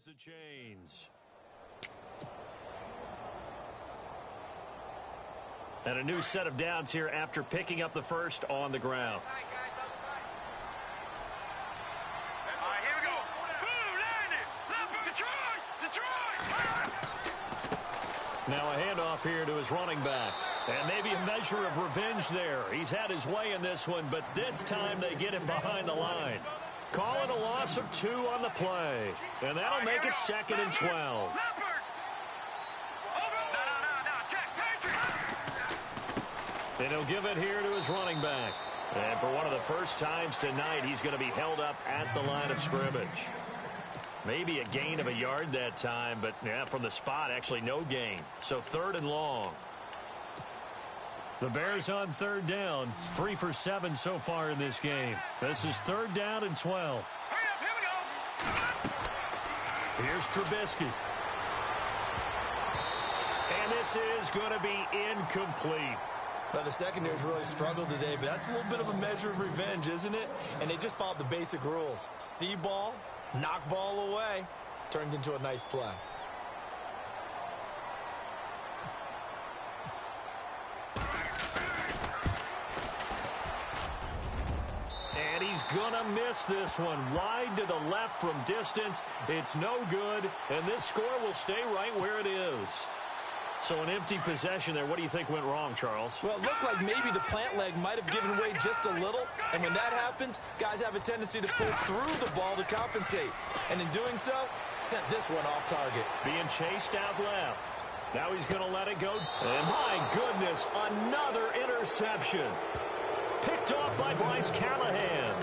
moves the chains. And a new set of downs here after picking up the first on the ground. Now a handoff here to his running back. And maybe a measure of revenge there. He's had his way in this one, but this time they get him behind the line. Call it a loss of 2 on the play. And that'll make it 2nd and 12. And he'll give it here to his running back. And for one of the first times tonight, he's going to be held up at the line of scrimmage. Maybe a gain of a yard that time, but yeah, from the spot, actually no gain. So 3rd and long. The Bears on 3rd down, 3 for 7 so far in this game. This is 3rd down and 12. Here we go. Here's Trubisky. And this is going to be incomplete. Well, the secondary's really struggled today, but that's a little bit of a measure of revenge, isn't it? And they just followed the basic rules. See ball, knock ball away. Turned into a nice play. And he's going to miss this one. Wide to the left from distance. It's no good, and this score will stay right where it is. So an empty possession there. What do you think went wrong, Charles? Well, it looked like maybe the plant leg might have given way just a little. And when that happens, guys have a tendency to pull through the ball to compensate. And in doing so, sent this one off target. Being chased out left. Now he's going to let it go. And my goodness, another interception. Picked off by Bryce Callahan.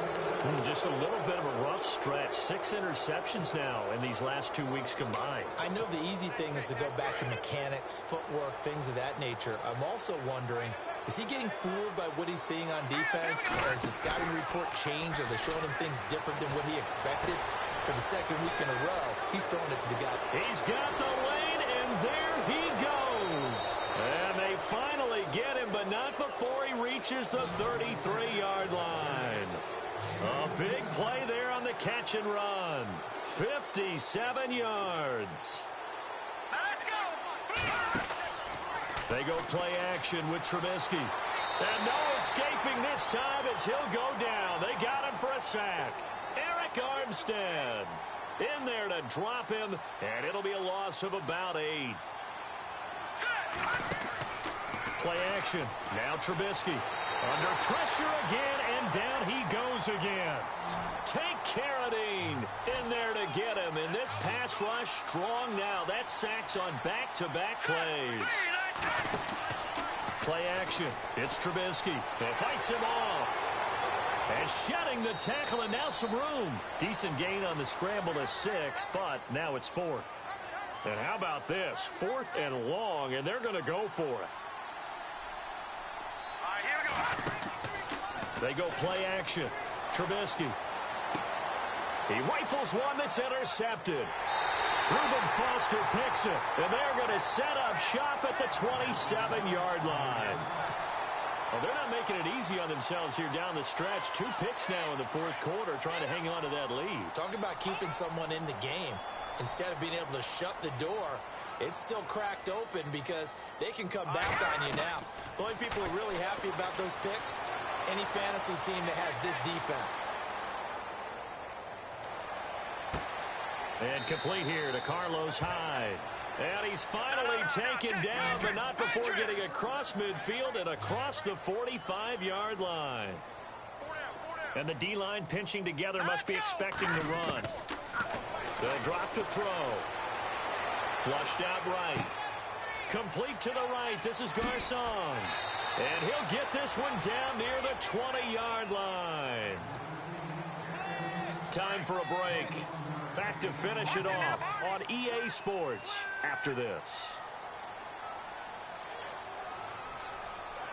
Just a little bit of a rough stretch. 6 interceptions now in these last 2 weeks combined. I know the easy thing is to go back to mechanics, footwork, things of that nature. I'm also wondering, is he getting fooled by what he's seeing on defense? Has the scouting report changed? Are they showing him things different than what he expected? For the 2nd week in a row, he's throwing it to the guy. He's got the lane, and there he goes. And they finally get him, but not before he reaches the 33-yard line. A big play there on the catch and run. 57 yards. Let's go. They go play action with Trubisky. And no escaping this time as he'll go down. They got him for a sack. Eric Armstead in there to drop him, and it'll be a loss of about 8. Play action. Now Trubisky. Under pressure again, and down he goes again. Take Carradine in there to get him. And this pass rush strong now. That sacks on back-to-back plays. Play action. It's Trubisky. He fights him off. And shedding the tackle, and now some room. Decent gain on the scramble to 6, but now it's 4th. And how about this? 4th and long, and they're going to go for it. They go play action. Trubisky. He rifles one that's intercepted. Reuben Foster picks it, and they're going to set up shop at the 27-yard line. Well, they're not making it easy on themselves here down the stretch. 2 picks now in the 4th quarter, trying to hang on to that lead. Talk about keeping someone in the game. Instead of being able to shut the door, it's still cracked open because they can come back on you now. The only people who are really happy about those picks, any fantasy team that has this defense. And complete here to Carlos Hyde. And he's finally taken down, but not before getting across midfield and across the 45-yard line. And the D-line pinching together must be expecting the run. They'll drop to throw. Flushed out right. Complete to the right. This is Garcon. And he'll get this one down near the 20-yard line. Time for a break. Back to finish it off on EA Sports after this.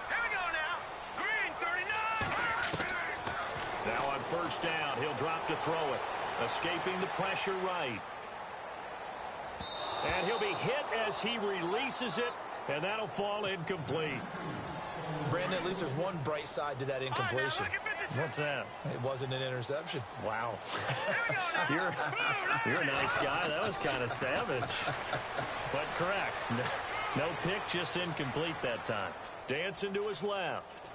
Here we go now. Green 39. Now on 1st down, he'll drop to throw it. Escaping the pressure right. And he'll be hit as he releases it, and that'll fall incomplete. Brandon, at least there's one bright side to that incompletion. What's that? It wasn't an interception. Wow. You're a nice guy. That was kind of savage. But correct. No pick, just incomplete that time. Dancing to his left.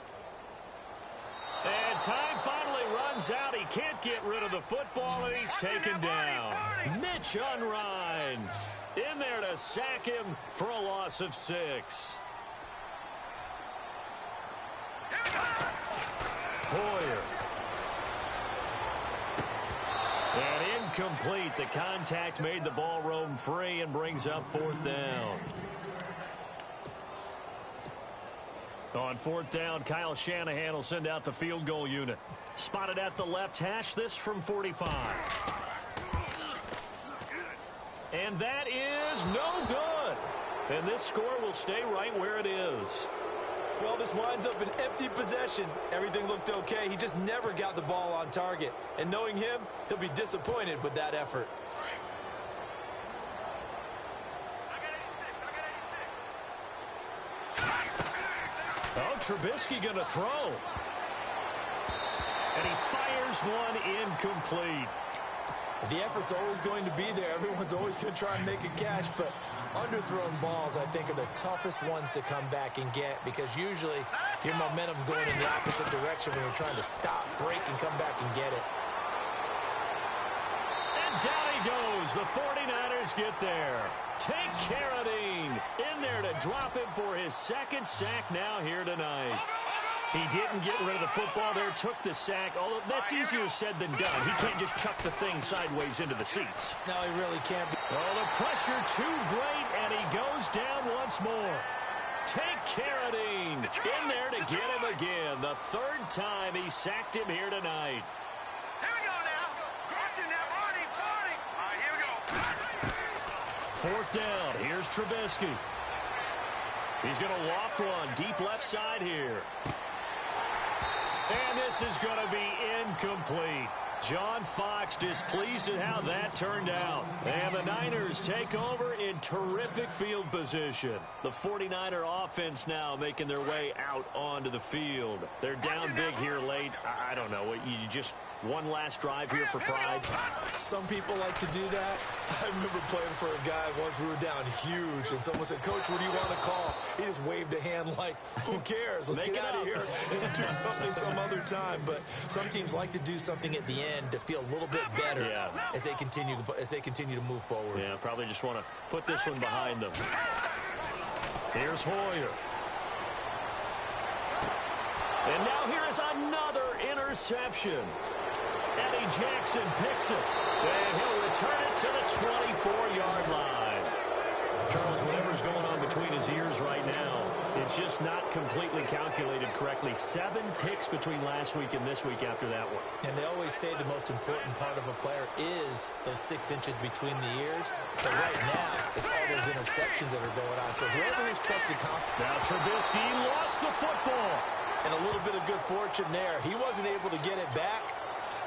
And time finally runs out. He can't get rid of the football, and he's taken down. Mitch Unrein in there to sack him for a loss of 6. Hoyer. And incomplete. The contact made the ball roam free and brings up 4th down. On 4th down, Kyle Shanahan will send out the field goal unit. Spotted at the left hash, this from 45. And that is no good. And this score will stay right where it is. Well, this winds up an empty possession. Everything looked okay. He just never got the ball on target. And knowing him, he'll be disappointed with that effort. Oh, Trubisky going to throw. And he fires one incomplete. The effort's always going to be there. Everyone's always going to try and make a catch, but underthrown balls, I think, are the toughest ones to come back and get, because usually your momentum's going in the opposite direction when you're trying to stop, break, and come back and get it. And down he goes. The 49ers get there. Take Carradine in there to drop him for his 2nd sack now here tonight. He didn't get rid of the football there, took the sack. Although that's easier said than done. He can't just chuck the thing sideways into the seats. No, he really can't. Oh, the pressure too great, and he goes down once more. Take Carradine in there to get him again. The 3rd time he sacked him here tonight. Here we go now. Watching that 40, 40. All right, here we go. 4th down. Here's Trubisky. He's going to loft one deep left side here. And this is going to be incomplete. John Fox displeased at how that turned out. And the Niners take over in terrific field position. The 49er offense now making their way out onto the field. They're down big here late. I don't know. You just one last drive here for pride. Some people like to do that. I remember playing for a guy once. We were down huge, and someone said, "Coach, what do you want to call?" He just waved a hand like, "Who cares? Let's get out of here and do something some other time." But some teams like to do something at the end to feel a little bit better as they continue to move forward. Yeah, probably just want to put this one behind them. Here's Hoyer. And now here is another interception. Eddie Jackson picks it, and he'll return it to the 24-yard line. Charles, whatever's going on between his ears right now, it's just not completely calculated correctly. 7 picks between last week and this week after that one. And they always say the most important part of a player is those 6 inches between the ears. But right now, it's all those interceptions that are going on. So whoever has trusted confidence. Now Trubisky lost the football. And a little bit of good fortune there. He wasn't able to get it back,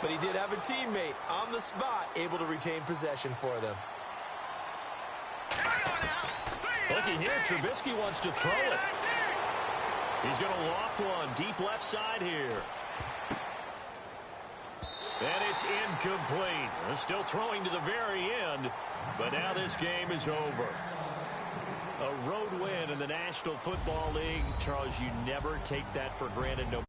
but he did have a teammate on the spot able to retain possession for them. Looking here, Trubisky wants to throw it. He's going to loft one deep left side here. And it's incomplete. Still throwing to the very end, but now this game is over. A road win in the National Football League. Charles, you never take that for granted. No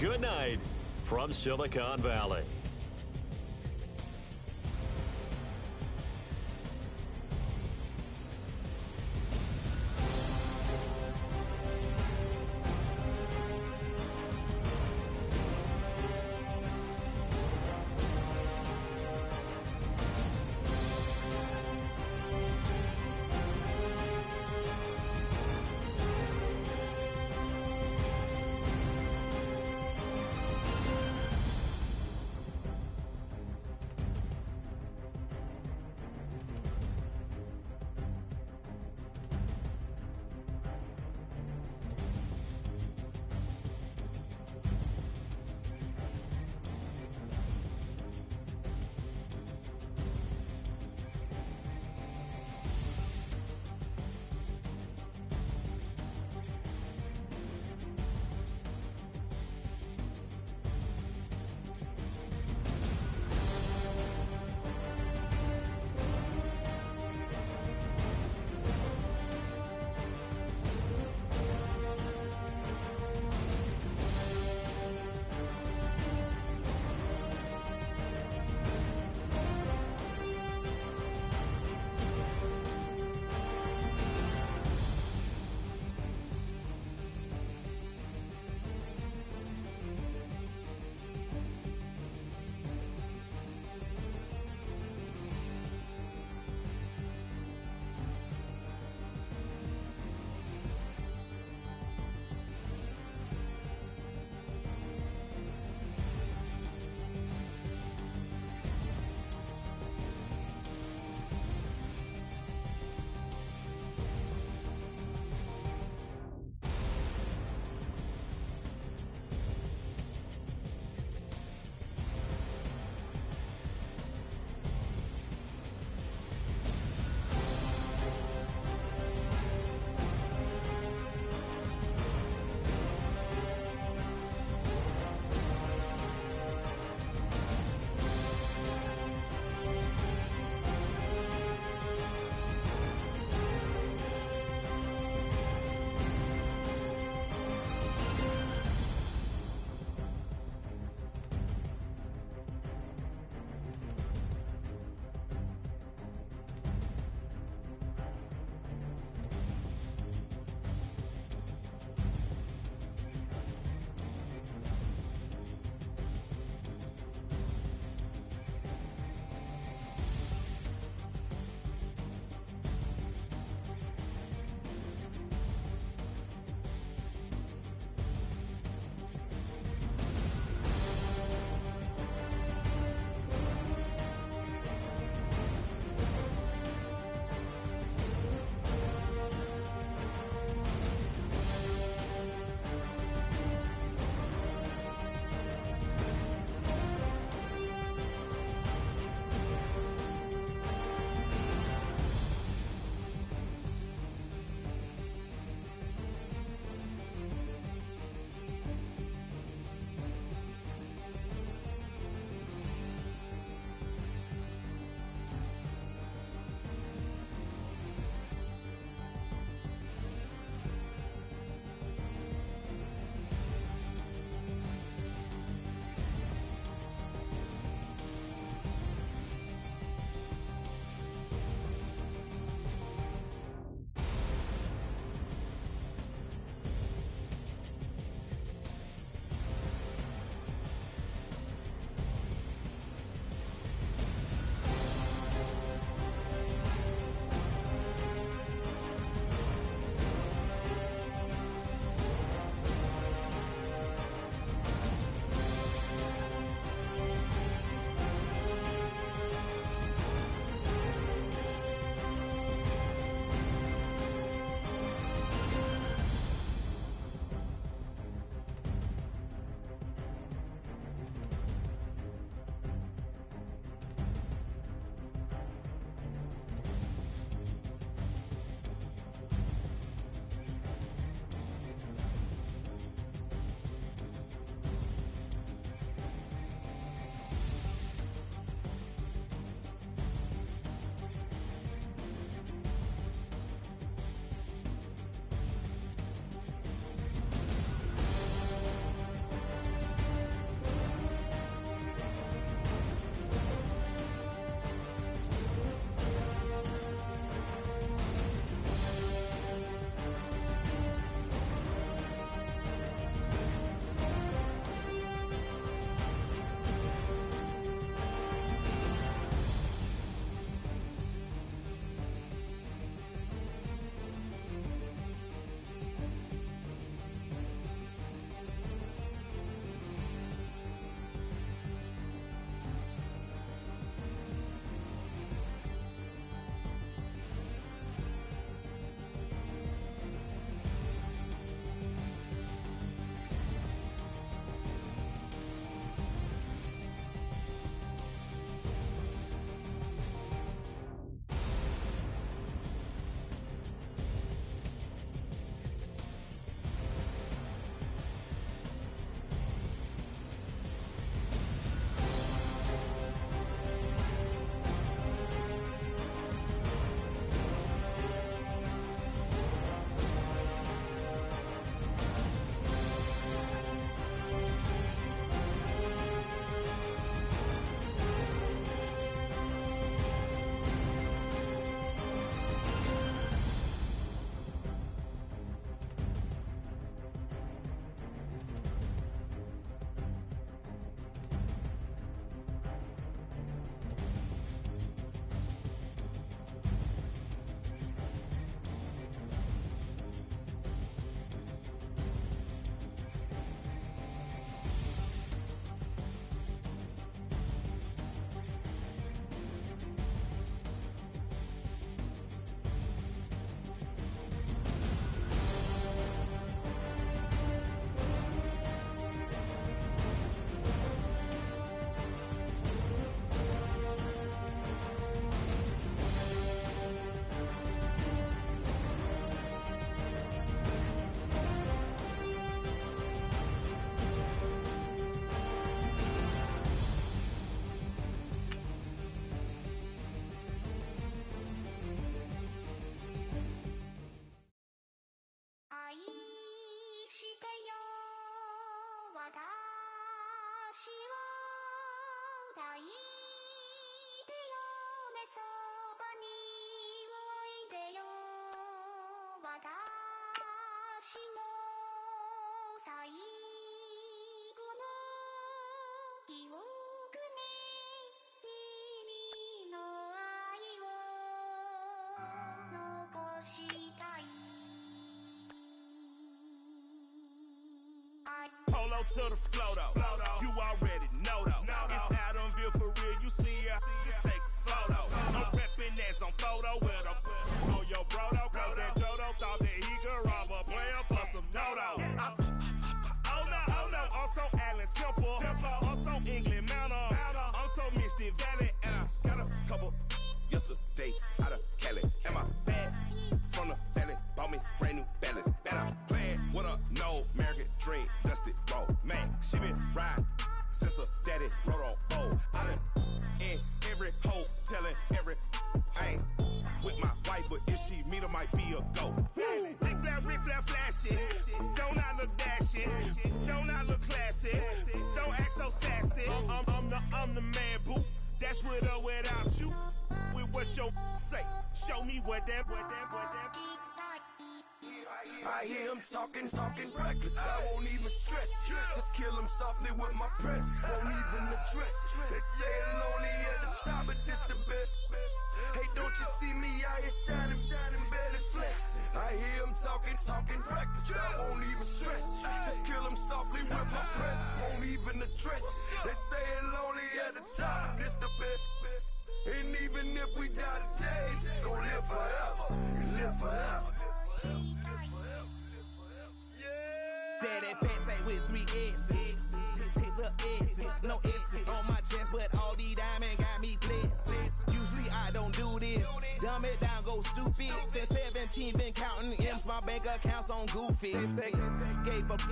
Good night from Silicon Valley. Polo to the flow though. You already know though. It's Adamville for real. You see ya, just take a photo. I'm reppin' that's on photo with a on your bro though. Cause that Jodo thought that he could rob a player for some dodo. Oh no, I'm so Allen Temple. I'm so England Manor. I'm so Misty Valley. And I got a couple yesterday out of Cali. And my bag from the valley bought me brand new balance. And I'm playing with a no American dream, dusty road. Man, she been riding since her daddy rode on bold. I done in every hole, telling every I ain't with my wife, but if she meet her, might be a go. Rick flat flashy. Don't I look dashy? Don't I look classy? Don't act so sassy. I'm the man, boo. That's with or without you. With what your say. Show me what that. I hear him talking reckless. I won't even stress. Just kill him softly with my press. Won't even address. They say it's lonely at the top, but it's the best. Hey, don't you see me out here shining, barely flexing? I hear him talking reckless. I won't even stress. Just kill him softly with my press. Won't even address. They say it's lonely at the top, but it's the best. And even if we die today, gon' live forever. Live forever. Daddy pants ain't with 3 X's. Pick the X's, no X's on my chest, but all these diamonds got me blessed. Usually I don't do this. Dumb it down, go stupid. Since 17 been counting M's, my bank accounts on Goofy. Gave up.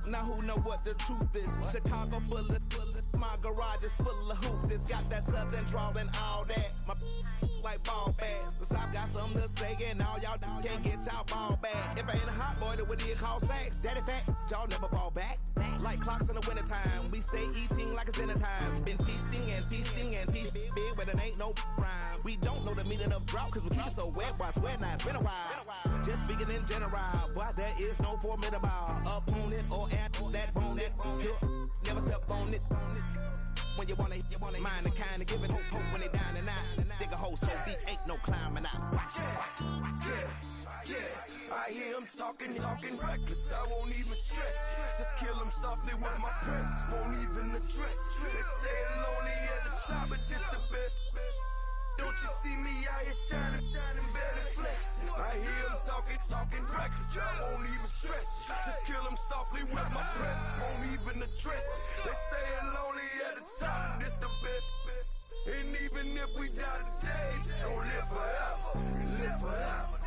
Now who know what the truth is? Chicago full of my garage is full of hoops. This got that southern drawl and all that. My like ball bags. The South got something to say, and all y'all can't get y'all ball back. If I ain't a hot boy, then what do you call sacks? Daddy fat, y'all never ball back. Like clocks in the wintertime, we stay eating like it's dinner time. Been feasting and feasting big, but it ain't no rhyme. We don't know the meaning of drought, cause we keep it so wet. Why swear now, it's been a while. Just speaking in general, boy, there is no formidable opponent or at that bone it. Never step on it. When you want it, mind the kind of give it hope when they down and out. Dig a hole so deep, ain't no climbing out. Yeah, I hear him talking reckless. I won't even stress. Just kill him softly with my press. Won't even address. They say it's lonely at the top, but it's the best. Don't you see me out here shining, barely flexing? I hear him talking reckless. I won't even stress. Just kill him softly with my press. Won't even address. They say it's lonely at the top, it's the best. And even if we die today, don't live forever. Live forever.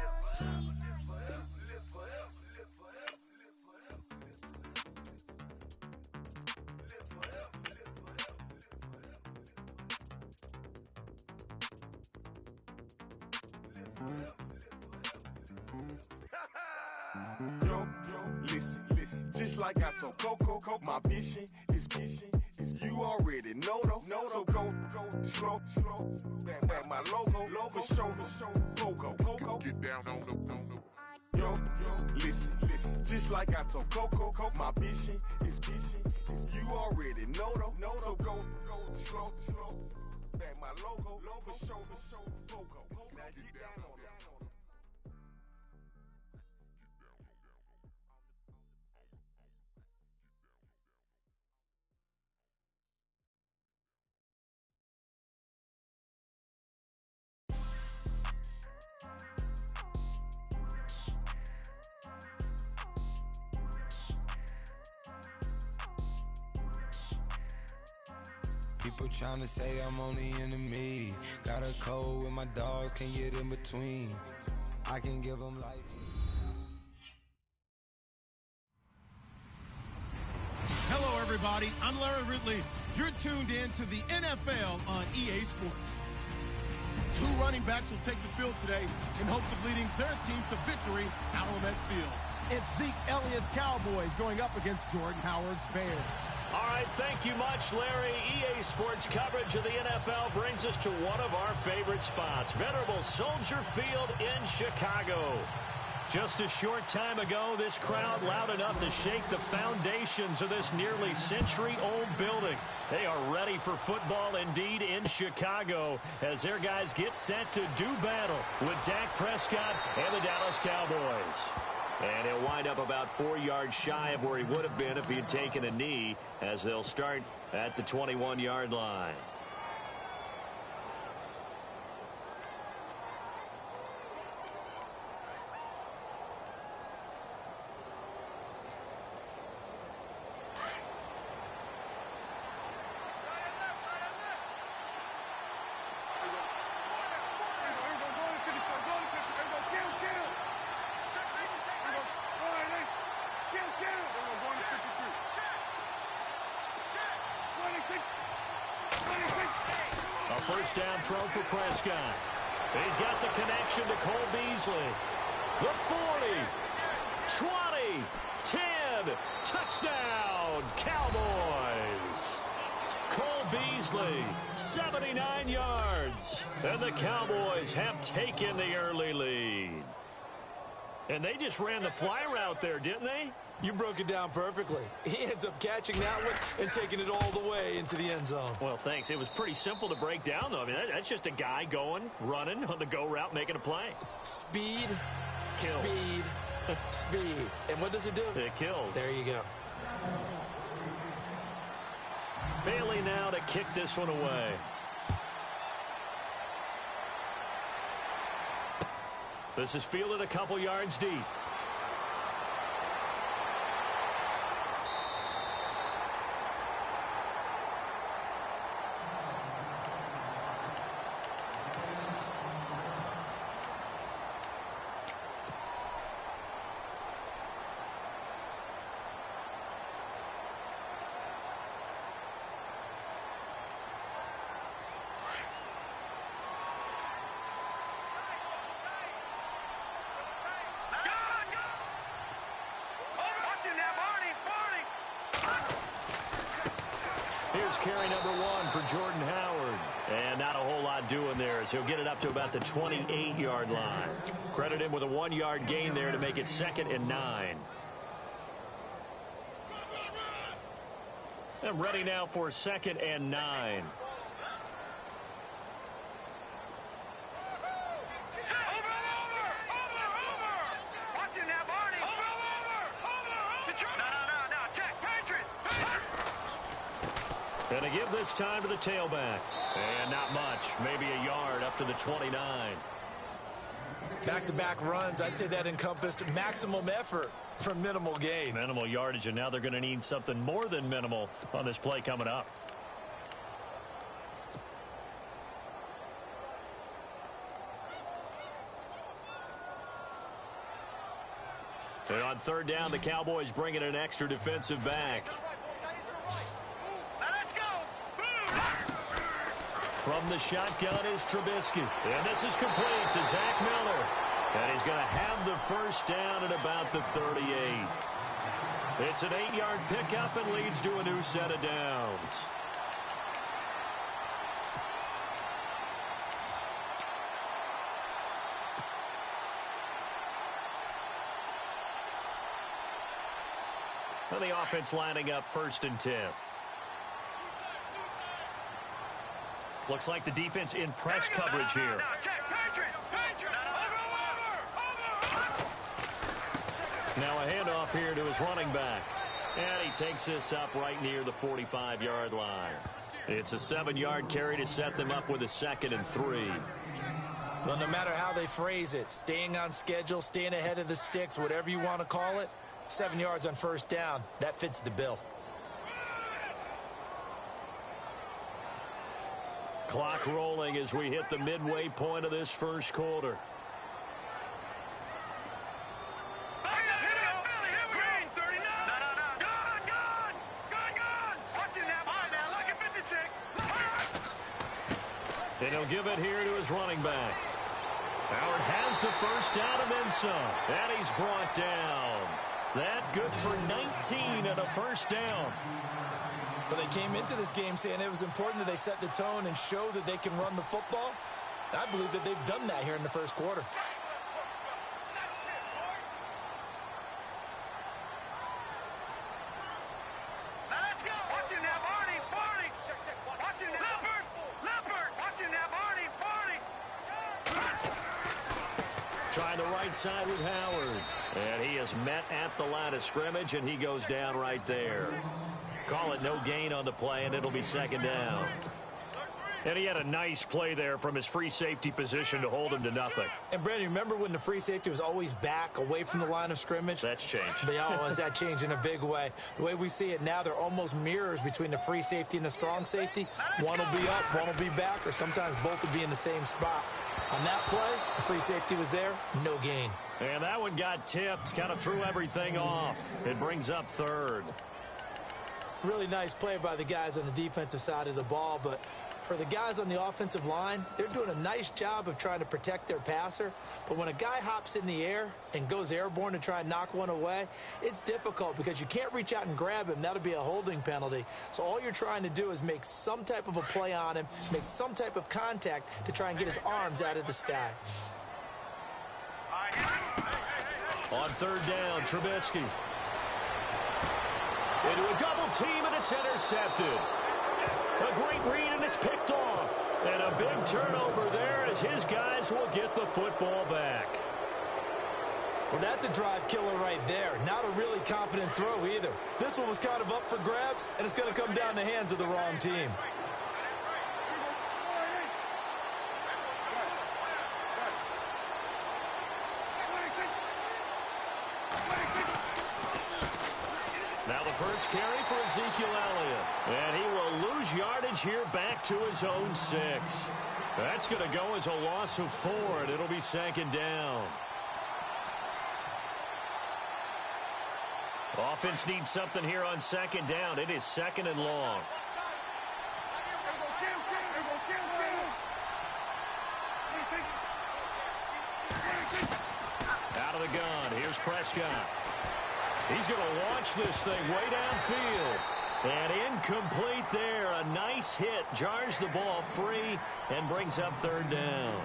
Yo, listen, just like I told Coco, my vision is you already know though. So go slow, back my logo, for show, go. Get down on the. Yo, listen, just like I told Coco, my vision is you already know though. So go slow, back my logo, for show, go. Now get down on it. People tryna say I'm only enemy. Got a code with my dogs, can't get in between. I can give them life. Hello, everybody. I'm Larry Ridley. You're tuned in to the NFL on EA Sports. 2 running backs will take the field today in hopes of leading their team to victory out on that field. It's Zeke Elliott's Cowboys going up against Jordan Howard's Bears. All right, thank you much, Larry. EA Sports coverage of the NFL brings us to one of our favorite spots, venerable Soldier Field in Chicago. Just a short time ago, this crowd loud enough to shake the foundations of this nearly century-old building. They are ready for football indeed in Chicago as their guys get set to do battle with Dak Prescott and the Dallas Cowboys. And he'll wind up about 4 yards shy of where he would have been if he had taken a knee, as they'll start at the 21-yard line. First down throw for Prescott. He's got the connection to Cole Beasley. The 40, 20, 10, touchdown, Cowboys. Cole Beasley, 79 yards. And the Cowboys have taken the early lead. And they just ran the fly route there, didn't they? You broke it down perfectly. He ends up catching that one and taking it all the way into the end zone. Well, thanks. It was pretty simple to break down, though. I mean, that's just a guy going, running on the go route, making a play. Speed, kills. Speed, speed. And what does it do? It kills. There you go. Bailey now to kick this one away. This is fielded a couple yards deep. Here's carry number 1 for Jordan Howard. And not a whole lot doing there as he'll get it up to about the 28-yard line. Credit him with a 1-yard gain there to make it 2nd and 9. And ready now for 2nd and 9. And a give this time to the tailback. And not much. Maybe a yard up to the 29. Back-to-back runs, I'd say that encompassed maximum effort for minimal gain. Minimal yardage, and now they're going to need something more than minimal on this play coming up. And on 3rd down, the Cowboys bring in an extra defensive back. From the shotgun is Trubisky. And this is complete to Zach Miller. And he's going to have the first down at about the 38. It's an 8-yard pickup and leads to a new set of downs. And the offense lining up 1st and 10. Looks like the defense in press coverage here. Now a handoff here to his running back. And he takes this up right near the 45-yard line. It's a 7-yard carry to set them up with a 2nd and 3. Well, no matter how they phrase it, staying on schedule, staying ahead of the sticks, whatever you want to call it, 7 yards on 1st down, that fits the bill. Clock rolling as we hit the midway point of this first quarter. And he'll give it here to his running back. Howard has the first down and then some. And he's brought down. That good for 19 and a first down. Well, they came into this game saying it was important that they set the tone and show that they can run the football. I believe that they've done that here in the first quarter. Trying the right side with Howard. And he is met at the line of scrimmage, and he goes down right there. Call it no gain on the play, and it'll be second down. And he had a nice play there from his free safety position to hold him to nothing. And, Brandon, remember when the free safety was always back away from the line of scrimmage? That's changed. They always that changed in a big way. The way we see it now, they're almost mirrors between the free safety and the strong safety. One will be up, one will be back, or sometimes both will be in the same spot. On that play, the free safety was there, no gain. And that one got tipped, kind of threw everything off. It brings up third. Really nice play by the guys on the defensive side of the ball, but for the guys on the offensive line, they're doing a nice job of trying to protect their passer. But when a guy hops in the air and goes airborne to try and knock one away, it's difficult because you can't reach out and grab him. That'll be a holding penalty. So all you're trying to do is make some type of a play on him, make some type of contact to try and get his arms out of the sky. On third down, Trubisky. Into a double team, and it's intercepted. A great read, and it's picked off. And a big turnover there as his guys will get the football back. Well, that's a drive killer right there. Not a really confident throw either. This one was kind of up for grabs, and it's going to come down the hands of the wrong team. Now the first carry for Ezekiel Elliott. And he will lose yardage here back to his own 6. That's going to go as a loss of 4, and it'll be second down. Offense needs something here on second down. It is second and long. Out of the gun. Here's Prescott. He's going to launch this thing way downfield. And incomplete there. A nice hit. Jars the ball free and brings up third down.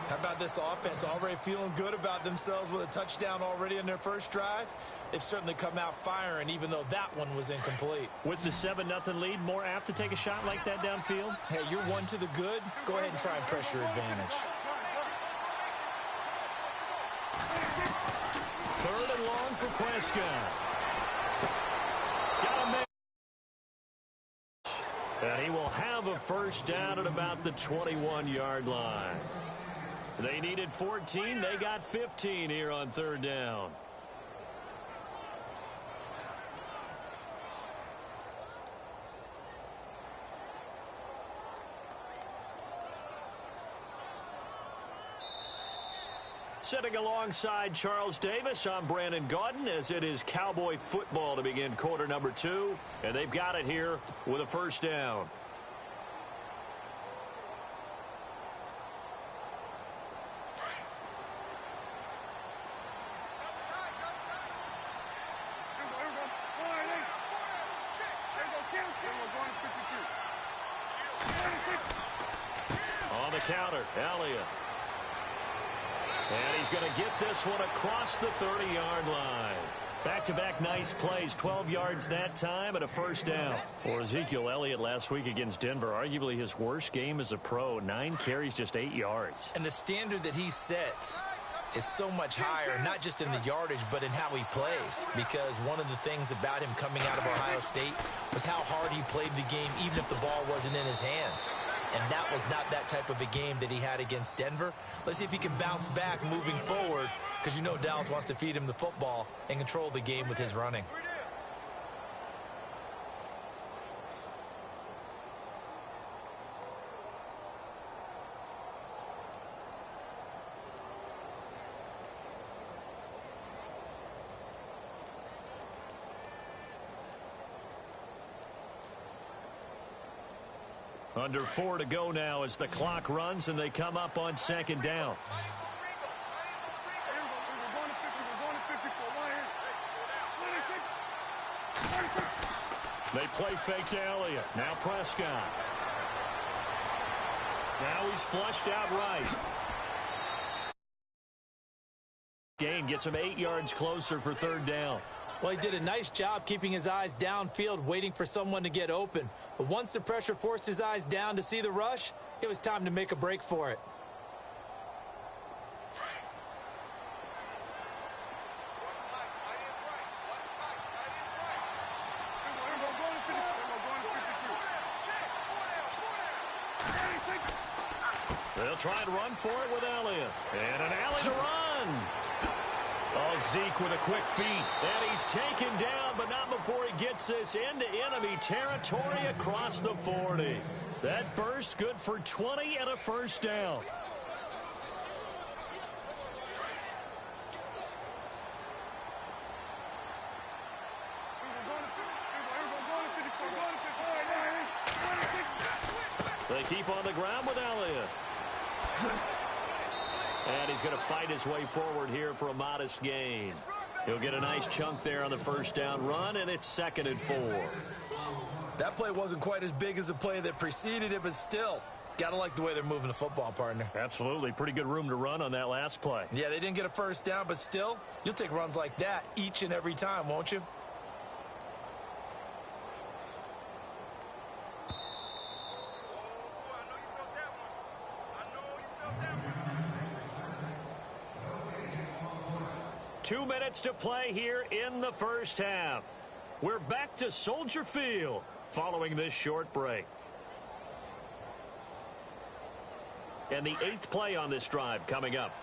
How about this offense? Already feeling good about themselves with a touchdown already in their first drive. They've certainly come out firing, even though that one was incomplete. With the 7-0 lead, more apt to take a shot like that downfield? Hey, you're one to the good. Go ahead and try and press your advantage. Third and long for Prescott. Got a man. And he will have a first down at about the 21-yard line. They needed 14. They got 15 here on third down. Sitting alongside Charles Davis, I'm Brandon Gaudin, as it is Cowboy football to begin quarter number 2. And they've got it here with a first down. On the counter, Elliott. And he's going to get this one across the 30-yard line. Back-to-back nice plays, 12 yards that time and a first down. For Ezekiel Elliott last week against Denver, arguably his worst game as a pro, 9 carries, just 8 yards. And the standard that he sets is so much higher, not just in the yardage, but in how he plays. Because one of the things about him coming out of Ohio State was how hard he played the game, even if the ball wasn't in his hands. And that was not that type of a game that he had against Denver. Let's see if he can bounce back moving forward, because you know Dallas wants to feed him the football and control the game with his running. Under 4 to go now as the clock runs and they come up on second down. They play fake to Elliott. Now Prescott. Now he's flushed out right. Gain gets him 8 yards closer for third down. Well, he did a nice job keeping his eyes downfield, waiting for someone to get open. But once the pressure forced his eyes down to see the rush, it was time to make a break for it. They'll try and run for it with Elliott. And an alley to run. Oh, Zeke with a quick feet. And he's taken down, but not before he gets this into enemy territory across the 40. That burst good for 20 and a first down. They keep on the ground with Elliott. And he's going to fight his way forward here for a modest gain. He'll get a nice chunk there on the first down run, and it's 2nd and 4. That play wasn't quite as big as the play that preceded it, but still, got to like the way they're moving the football, partner. Absolutely. Pretty good room to run on that last play. Yeah, they didn't get a first down, but still, you'll take runs like that each and every time, won't you? Two minutes to play here in the first half. We're back to Soldier Field following this short break. And the 8th play on this drive coming up.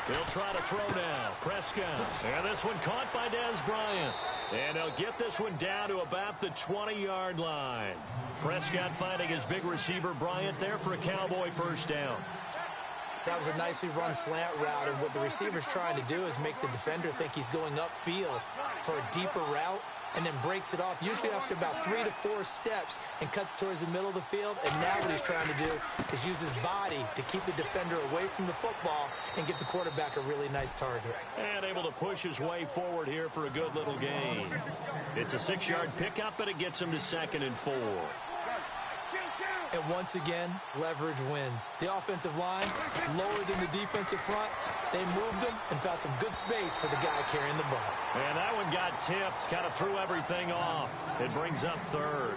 He'll try to throw now. Prescott. And this one caught by Dez Bryant. And he'll get this one down to about the 20-yard line. Prescott finding his big receiver Bryant there for a Cowboy first down. That was a nicely run slant route, and what the receiver's trying to do is make the defender think he's going upfield for a deeper route, and then breaks it off, usually after about 3 to 4 steps, and cuts towards the middle of the field. And now what he's trying to do is use his body to keep the defender away from the football and get the quarterback a really nice target. And able to push his way forward here for a good little gain. It's a 6-yard pickup, and it gets him to 2nd and 4. And once again, leverage wins. The offensive line, lower than the defensive front, they moved them and found some good space for the guy carrying the ball. And that one got tipped, kind of threw everything off. It brings up 3rd.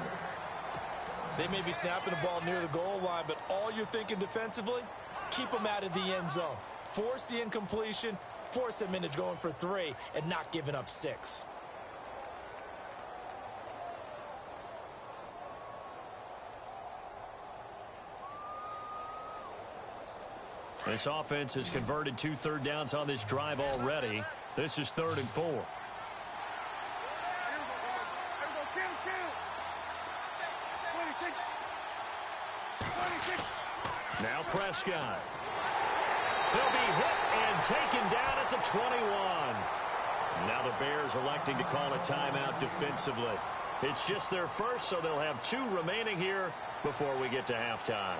They may be snapping the ball near the goal line, but all you're thinking defensively, keep them out of the end zone. Force the incompletion, force them into going for 3, and not giving up 6. This offense has converted 2 third downs on this drive already. This is 3rd and 4. Now Prescott. He'll be hit and taken down at the 21. Now the Bears electing to call a timeout defensively. It's just their first, so they'll have 2 remaining here before we get to halftime.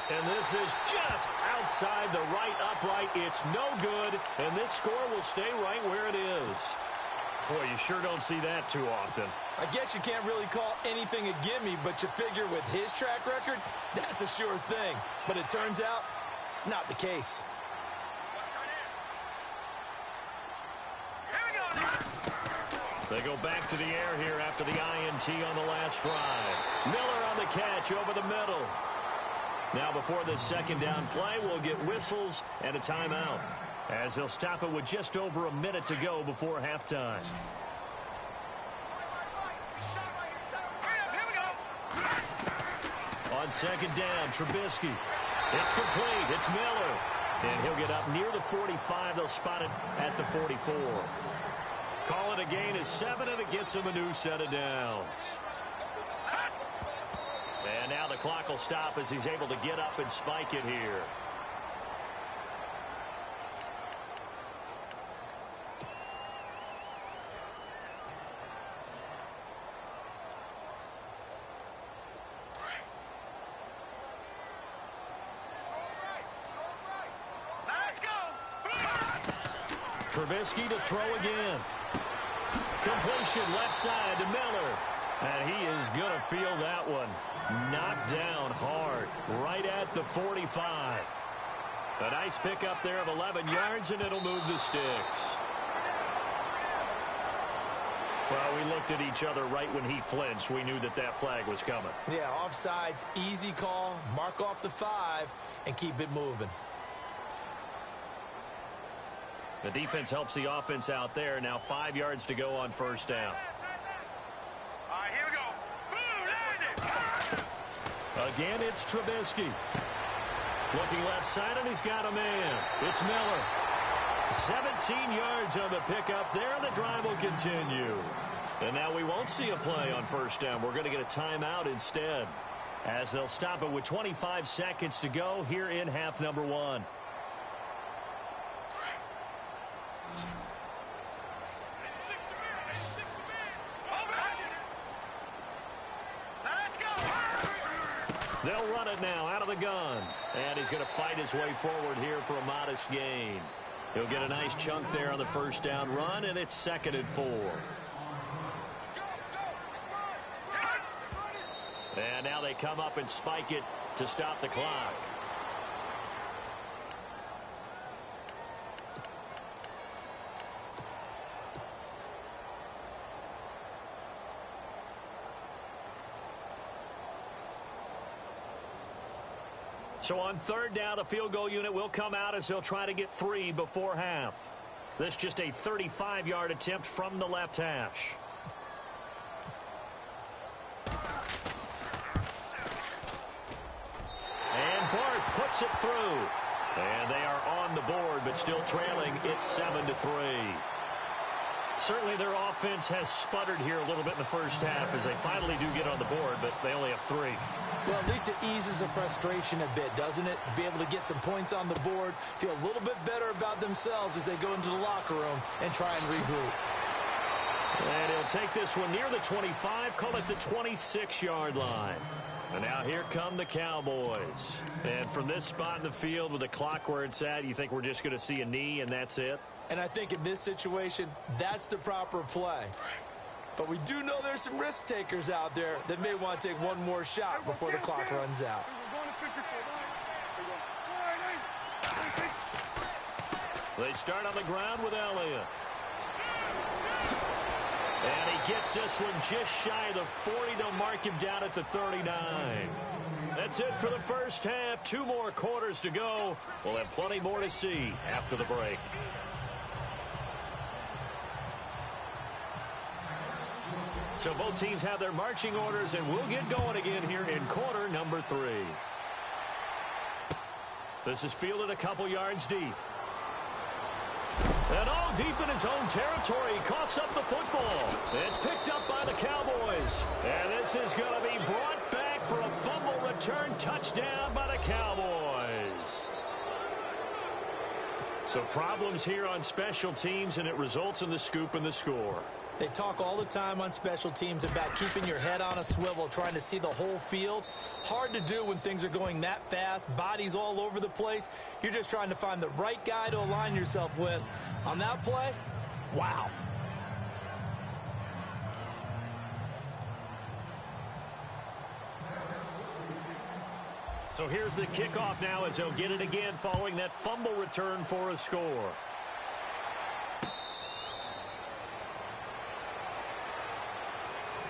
And this is just outside the right upright. It's no good, and this score will stay right where it is. Boy, you sure don't see that too often. I guess you can't really call anything a gimme, but you figure with his track record, that's a sure thing. But it turns out, it's not the case. They go back to the air here after the INT on the last drive. Miller on the catch over the middle. Now before this 2nd down play, we'll get whistles and a timeout, as they'll stop it with just over a minute to go before halftime. On 2nd down, Trubisky. It's complete. It's Miller. And he'll get up near the 45. They'll spot it at the 44. Call it a gain of 7, and it gets him a new set of downs. And now the the clock will stop as he's able to get up and spike it here. Trubisky to throw again. Completion left side to Miller. And he is going to feel that one. Knocked down hard. Right at the 45. A nice pickup there of 11 yards, and it'll move the sticks. Well, we looked at each other right when he flinched. We knew that that flag was coming. Yeah, offsides, easy call. Mark off the 5 and keep it moving. The defense helps the offense out there. Now 5 yards to go on first down. All right, here we go. Again, it's Trubisky. Looking left side, and he's got a man. It's Miller. 17 yards on the pickup there, and the drive will continue. And now we won't see a play on first down. We're going to get a timeout instead, as they'll stop it with 25 seconds to go here in half number 1. They'll run it now out of the gun. And he's going to fight his way forward here for a modest gain. He'll get a nice chunk there on the first down run, and it's 2nd and 4. And now they come up and spike it to stop the clock. So on third down, the field goal unit will come out as they'll try to get 3 before half. This just a 35-yard attempt from the left hash. And Bart puts it through. And they are on the board, but still trailing. It's 7-3. Certainly their offense has sputtered here a little bit in the first half as they finally do get on the board, but they only have 3. Well, at least it eases the frustration a bit, doesn't it? To be able to get some points on the board, feel a little bit better about themselves as they go into the locker room and try and regroup. And he'll take this one near the 25, call it the 26-yard line. And now here come the Cowboys. And from this spot in the field with the clock where it's at, you think we're just going to see a knee and that's it? And I think in this situation, that's the proper play. But we do know there's some risk takers out there that may want to take one more shot before the clock runs out. They start on the ground with Elliott. And he gets this one just shy of the 40. They'll mark him down at the 39. That's it for the first half. 2 more quarters to go. We'll have plenty more to see after the break. So both teams have their marching orders, and we'll get going again here in quarter number 3. This is fielded a couple yards deep. And all deep in his own territory. He coughs up the football. It's picked up by the Cowboys. And this is going to be brought back for a fumble return touchdown by the Cowboys. So problems here on special teams, and it results in the scoop and the score. They talk all the time on special teams about keeping your head on a swivel, trying to see the whole field. Hard to do when things are going that fast, bodies all over the place. You're just trying to find the right guy to align yourself with. On that play, wow. So here's the kickoff now as they'll get it again following that fumble return for a score.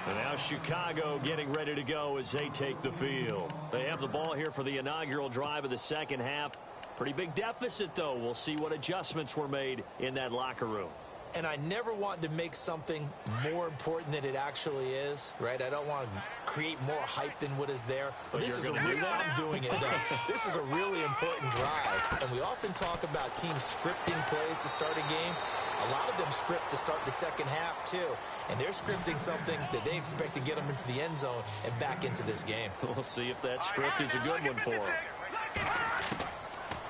And now Chicago getting ready to go as they take the field. They have the ball here for the inaugural drive of the second half. Pretty big deficit, though. We'll see what adjustments were made in that locker room. and I never want to make something more important than it actually is, right? I don't want to create more hype than what is there. But this is I'm doing it, though. This is a really important drive, and we often talk about teams scripting plays to start a game. A lot of them script to start the second half, too. And they're scripting something that they expect to get them into the end zone and back into this game. We'll see if that script is a good one for them.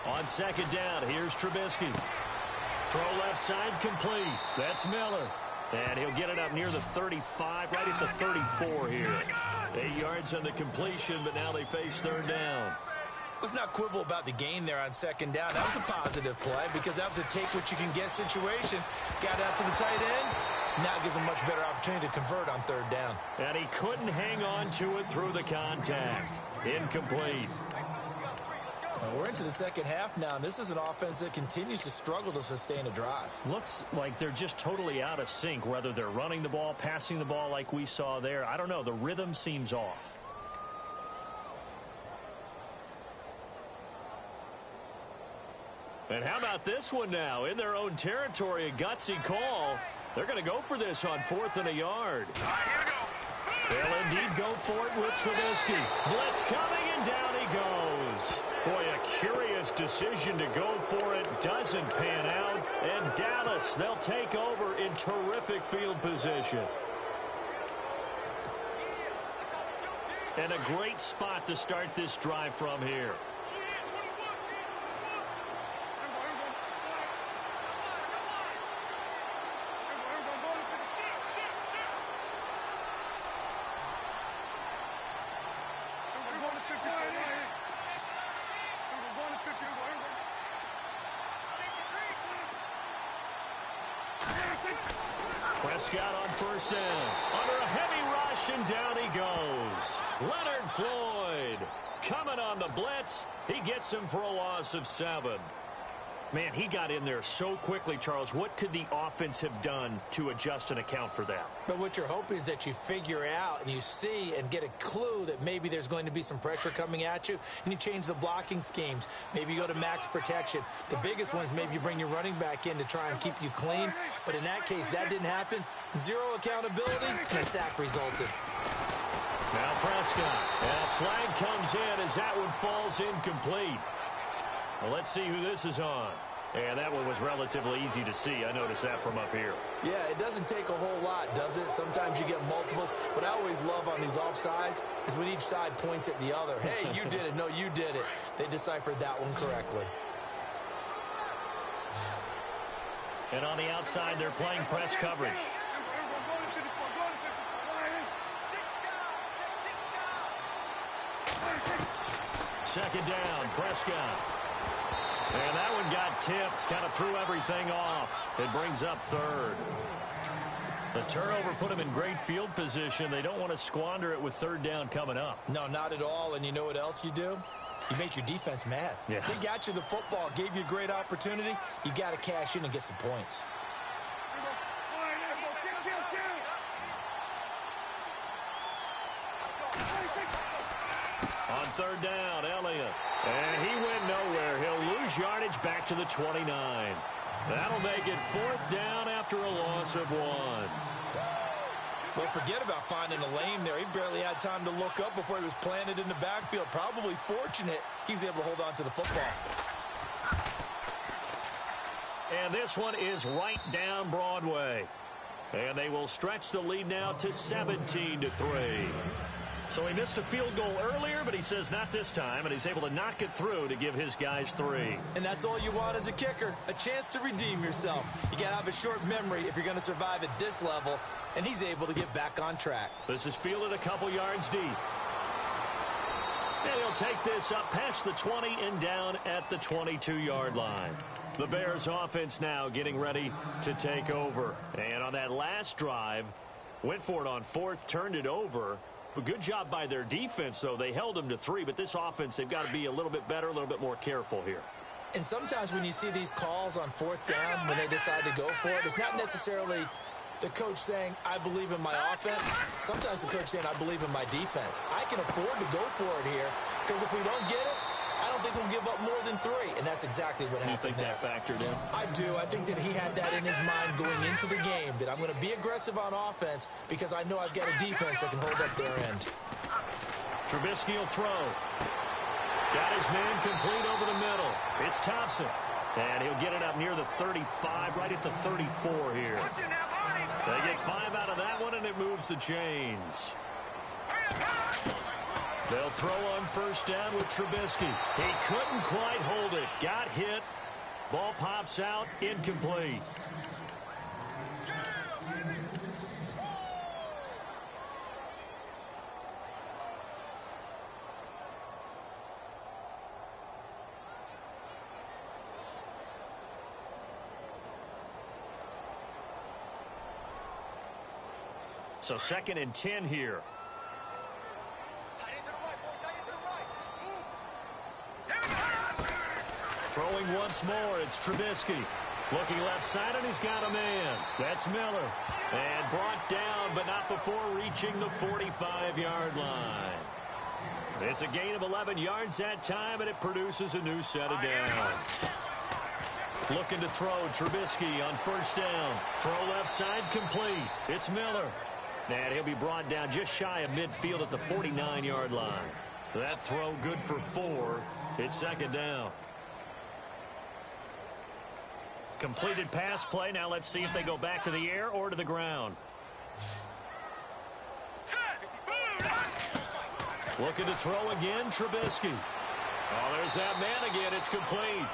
On second down, here's Trubisky. Throw left side complete. That's Miller. And he'll get it up near the 35, right at the 34 here. 8 yards on the completion, but now they face third down. Let's not quibble about the gain there on second down. That was a positive play because that was a take-what-you-can-get situation. Got out to the tight end. Now gives him much better opportunity to convert on third down. And he couldn't hang on to it through the contact. Incomplete. We're into the second half now, and this is an offense that continues to struggle to sustain a drive. Looks like they're just totally out of sync, whether they're running the ball, passing the ball like we saw there. I don't know. The rhythm seems off. And how about this one now? In their own territory, a gutsy call. They're going to go for this on 4th and a yard. They'll indeed go for it with Trubisky. Blitz coming, and down he goes. Boy, a curious decision to go for it. Doesn't pan out. And Dallas, they'll take over in terrific field position. And a great spot to start this drive from here. Prescott on first down. Under a heavy rush, and down he goes. Leonard Floyd coming on the blitz. He gets him for a loss of 7. Man, he got in there so quickly, Charles. What could the offense have done to adjust and account for that? But what you're hoping is that you figure out and you see and get a clue that maybe there's going to be some pressure coming at you, and you change the blocking schemes. Maybe you go to max protection. The biggest one is maybe you bring your running back in to try and keep you clean. But in that case, that didn't happen. Zero accountability, and a sack resulted. Now Prescott. And a flag comes in as that one falls incomplete. Well, let's see who this is on. And that one was relatively easy to see. I noticed that from up here. Yeah, it doesn't take a whole lot, does it? Sometimes you get multiples. What I always love on these offsides is when each side points at the other. Hey, you did it. No, you did it. They deciphered that one correctly. And on the outside, they're playing press coverage. Second down, Prescott. And that one got tipped, kind of threw everything off. It brings up third. The turnover put them in great field position. They don't want to squander it with third down coming up. No, not at all. And you know what else you do? You make your defense mad. Yeah. They got you the football, gave you a great opportunity. You got to cash in and get some points. On third down, Elliott. And he went nowhere. He'll lose yardage back to the 29. That'll make it 4th down after a loss of 1. Well, forget about finding a lane there. He barely had time to look up before he was planted in the backfield. Probably fortunate he was able to hold on to the football. And this one is right down Broadway. And they will stretch the lead now to 17-3. So he missed a field goal earlier, but he says not this time, and he's able to knock it through to give his guys 3. And that's all you want as a kicker, a chance to redeem yourself. You got to have a short memory if you're going to survive at this level, and he's able to get back on track. This is fielded a couple yards deep. And he'll take this up past the 20 and down at the 22-yard line. The Bears offense now getting ready to take over. And on that last drive, went for it on 4th, turned it over. But good job by their defense, though. They held them to 3, but this offense, they've got to be a little bit better, a little bit more careful here. And sometimes when you see these calls on 4th down, when they decide to go for it, it's not necessarily the coach saying, I believe in my offense. Sometimes the coach saying, I believe in my defense. I can afford to go for it here, because if we don't get it, I don't think we'll give up more than 3, and that's exactly what happened. You think that factored in? I do. I think that he had that in his mind going into the game, that I'm going to be aggressive on offense because I know I've got a defense that can hold up their end. Trubisky will throw. Got his man complete over the middle. It's Thompson. And he'll get it up near the 35, right at the 34 here. They get 5 out of that one, and it moves the chains. They'll throw on first down with Trubisky. He couldn't quite hold it. Got hit. Ball pops out. Incomplete. So 2nd and 10 here. Throwing once more, it's Trubisky. Looking left side, and he's got a man. That's Miller. And brought down, but not before reaching the 45-yard line. It's a gain of 11 yards that time, and it produces a new set of downs. Looking to throw, Trubisky on first down. Throw left side, complete. It's Miller. And he'll be brought down just shy of midfield at the 49-yard line. That throw good for 4. It's 2nd down. Completed pass play. Now let's see if they go back to the air or to the ground. Looking to throw again, Trubisky. Oh, there's that man again. It's complete.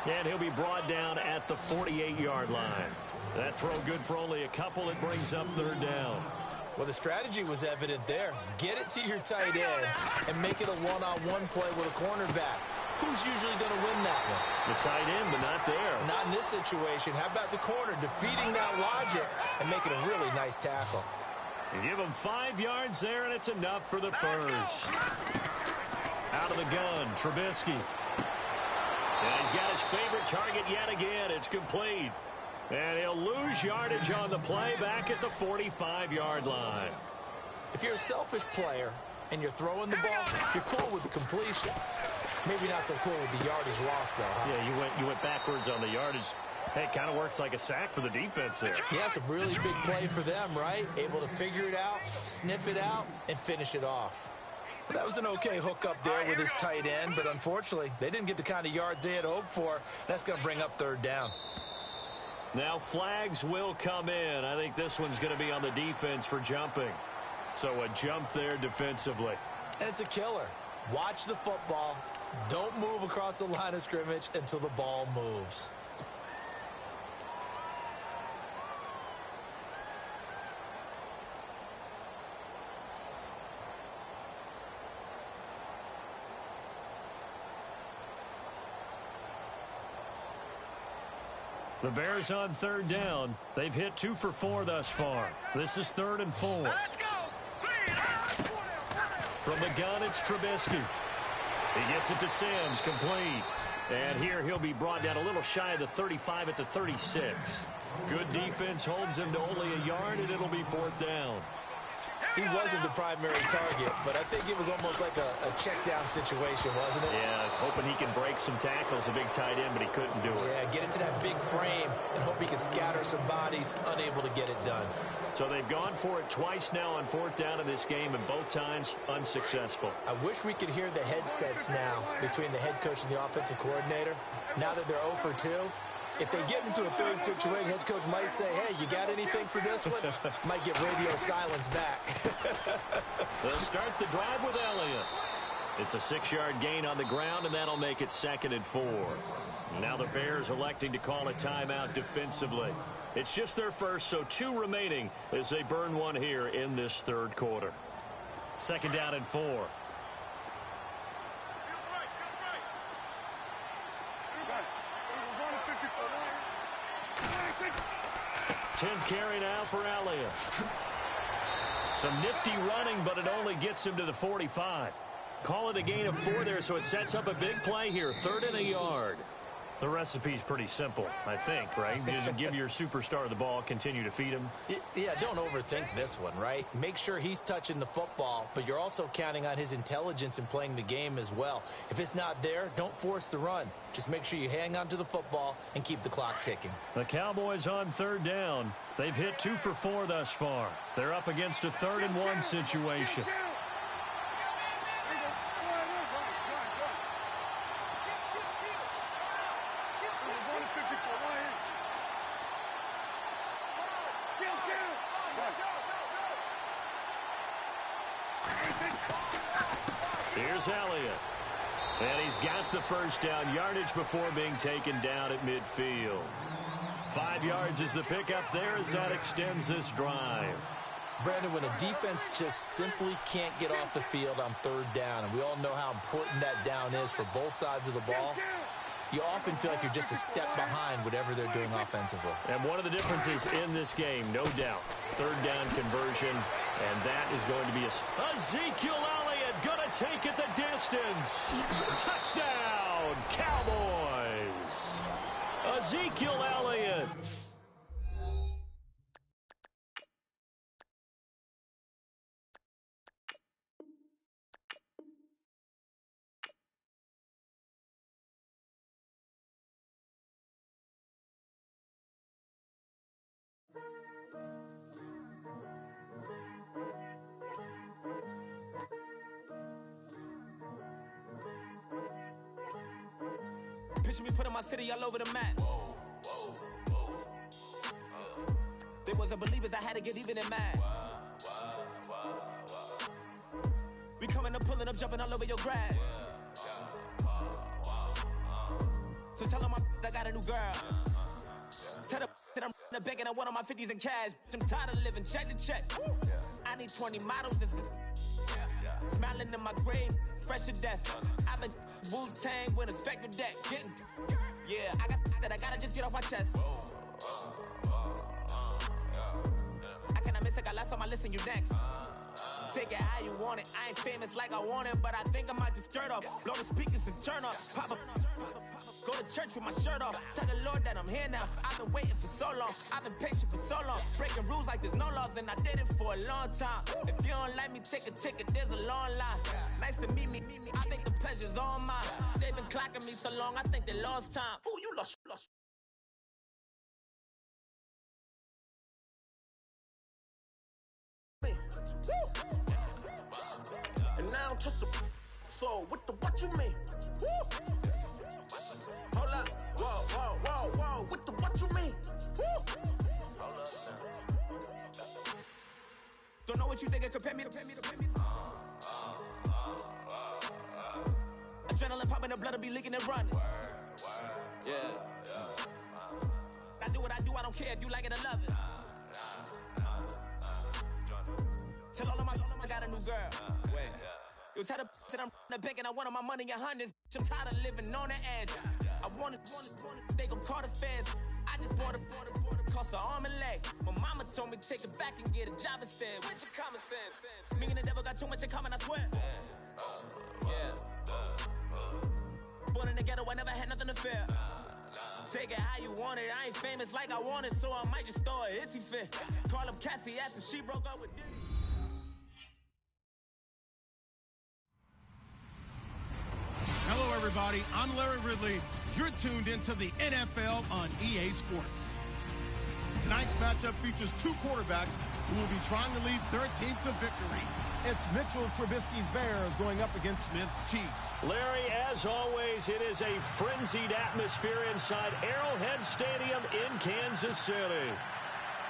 And he'll be brought down at the 48-yard line. That throw good for only a couple. It brings up 3rd down. Well, the strategy was evident there. Get it to your tight end and make it a one-on-one play with a cornerback. Who's usually going to win that one? The tight end, but not there. Not in this situation. How about the corner defeating that logic and making a really nice tackle? You give him 5 yards there, and it's enough for the first. Out of the gun, Trubisky. And he's got his favorite target yet again. It's complete. And he'll lose yardage on the play back at the 45-yard line. If you're a selfish player and you're throwing the ball, you're cool with the completion. Maybe not so cool with the yardage loss, though. Huh? Yeah, you went backwards on the yardage. Hey, it kind of works like a sack for the defense there. Yeah, it's a really big play for them, right? Able to figure it out, sniff it out, and finish it off. Well, that was an okay hook up there with his tight end, but unfortunately, they didn't get the kind of yards they had hoped for. That's going to bring up 3rd down. Now flags will come in. I think this one's going to be on the defense for jumping. So a jump there defensively. And it's a killer. Watch the football. Don't move across the line of scrimmage until the ball moves. The Bears on 3rd down. They've hit 2 for 4 thus far. This is 3rd and 4. Let's go. From the gun, it's Trubisky. He gets it to Sims, complete. And here he'll be brought down a little shy of the 35 at the 36. Good defense holds him to only a yard, and it'll be 4th down. He wasn't the primary target, but I think it was almost like a check-down situation, wasn't it? Yeah, hoping he can break some tackles, a big tight end, but he couldn't do it. Yeah, get into that big frame and hope he can scatter some bodies, unable to get it done. So they've gone for it twice now on 4th down in this game, and both times unsuccessful. I wish we could hear the headsets now between the head coach and the offensive coordinator. Now that they're 0 for 2, if they get into a 3rd situation, head coach might say, hey, you got anything for this one? Might get radio silence back. They'll start the drive with Elliott. It's a 6-yard gain on the ground, and that'll make it 2nd and 4. Now the Bears electing to call a timeout defensively. It's just their first, so 2 remaining as they burn one here in this 3rd quarter. 2nd down and 4. 10th carry now for Elliott. Some nifty running, but it only gets him to the 45. Call it a gain of 4 there, so it sets up a big play here. 3rd and a yard. The recipe's pretty simple, I think, right? You just give your superstar the ball, continue to feed him. Yeah, don't overthink this one, right? Make sure he's touching the football, but you're also counting on his intelligence in playing the game as well. If it's not there, don't force the run. Just make sure you hang on to the football and keep the clock ticking. The Cowboys on third down. They've hit 2 for 4 thus far. They're up against a 3rd-and-1 situation. Here's Elliott. And he's got the first down yardage before being taken down at midfield. 5 yards is the pickup there as that extends this drive. Brandon, when a defense just simply can't get off the field on third down, and we all know how important that down is for both sides of the ball, you often feel like you're just a step behind whatever they're doing offensively. And one of the differences in this game, no doubt, third down conversion, and that is going to be Ezekiel Elliott going to take it the distance. Touchdown, Cowboys. Ezekiel Elliott. Picture me putting my city all over the map. They wasn't believers, I had to get even in mad. We coming up, pulling up, jumping all over your grass. So tell them I got a new girl. Tell them that I'm in the bank and I want all my 50s in cash. I'm tired of living check to check. I need 20 models. This is smiling in my grave, fresh to death. I've been Wu-Tang with a spectral deck. Yeah, I gotta just get off my chest. I cannot miss it, got last on my list and you next. Take it how you want it. I ain't famous like I want it, but I think I might just skirt off. Blow the speakers and turn off. Pop up. Go to church with my shirt off. Tell the Lord that I'm here now. I've been waiting for so long. I've been patient for so long. Breaking rules like there's no laws, and I did it for a long time. If you don't like me, take a ticket. There's a long line. Nice to meet me. I think the pleasure's all mine. They've been clocking me so long, I think they lost time. Ooh, you lost. And now I'm just a so what you mean? Woo. Hold up, whoa, what you mean? Woo. Hold up now. Don't know what you think, compare me to. Adrenaline popping, the blood will be leaking and running. Yeah. I do what I do, I don't care if you like it or love it. Tell all of my I got a new girl. Wait. You tell the that I'm in the bank and I want all my money in hundreds. I'm tired of living on the edge. I want it, they gon' call the feds. I just bought a cost an arm and leg. My mama told me take it back and get a job instead. Where's your common sense? Me and the devil got too much in common, I swear. Yeah. Born in the ghetto, I never had nothing to fear. Take it how you want it. I ain't famous like I want it, so I might just throw a hissy fit. Call up Cassie after she broke up with Diddy. Hello, everybody. I'm Larry Ridley. You're tuned into the NFL on EA Sports. Tonight's matchup features 2 quarterbacks who will be trying to lead their team to victory. It's Mitchell Trubisky's Bears going up against Smith's Chiefs. Larry, as always, it is a frenzied atmosphere inside Arrowhead Stadium in Kansas City.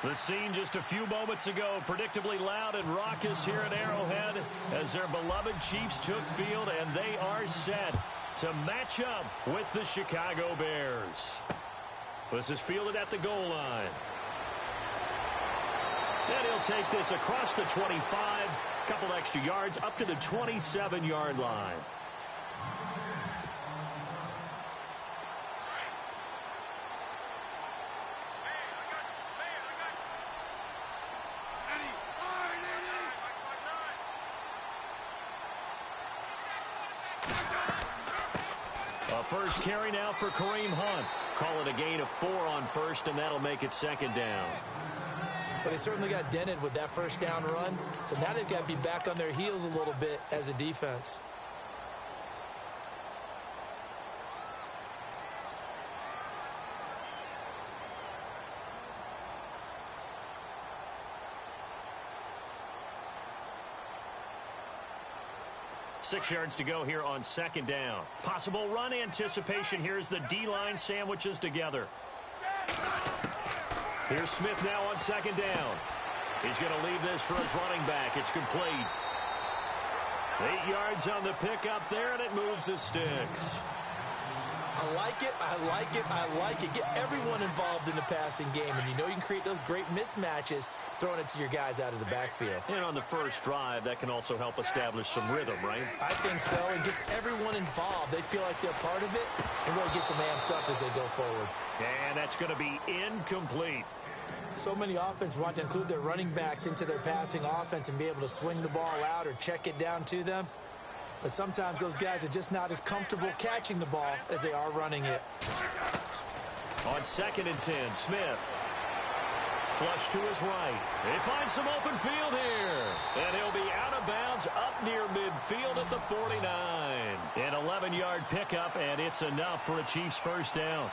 The scene just a few moments ago, predictably loud and raucous here at Arrowhead as their beloved Chiefs took field, and they are set to match up with the Chicago Bears. This is fielded at the goal line. And he'll take this across the 25, couple extra yards up to the 27-yard line. A first carry now for Kareem Hunt. Call it a gain of 4 on first, and that'll make it second down. Well, they certainly got dented with that first down run, so now they've got to be back on their heels a little bit as a defense. Six yards to go here on second down. Possible run anticipation. Here's the D-line sandwiches together. Here's Smith now on second down. He's going to leave this for his running back. It's complete. 8 yards on the pickup there, and it moves the sticks. I like it, I like it, I like it. Get everyone involved in the passing game, and you know you can create those great mismatches throwing it to your guys out of the backfield. And on the first drive, that can also help establish some rhythm, right? I think so. It gets everyone involved. They feel like they're part of it, and really gets them amped up as they go forward. And that's going to be incomplete. So many offenses want to include their running backs into their passing offense and be able to swing the ball out or check it down to them. But sometimes those guys are just not as comfortable catching the ball as they are running it. On 2nd and 10, Smith. Flush to his right. He finds some open field here. And he'll be out of bounds up near midfield at the 49. An 11-yard pickup, and it's enough for a Chiefs first down.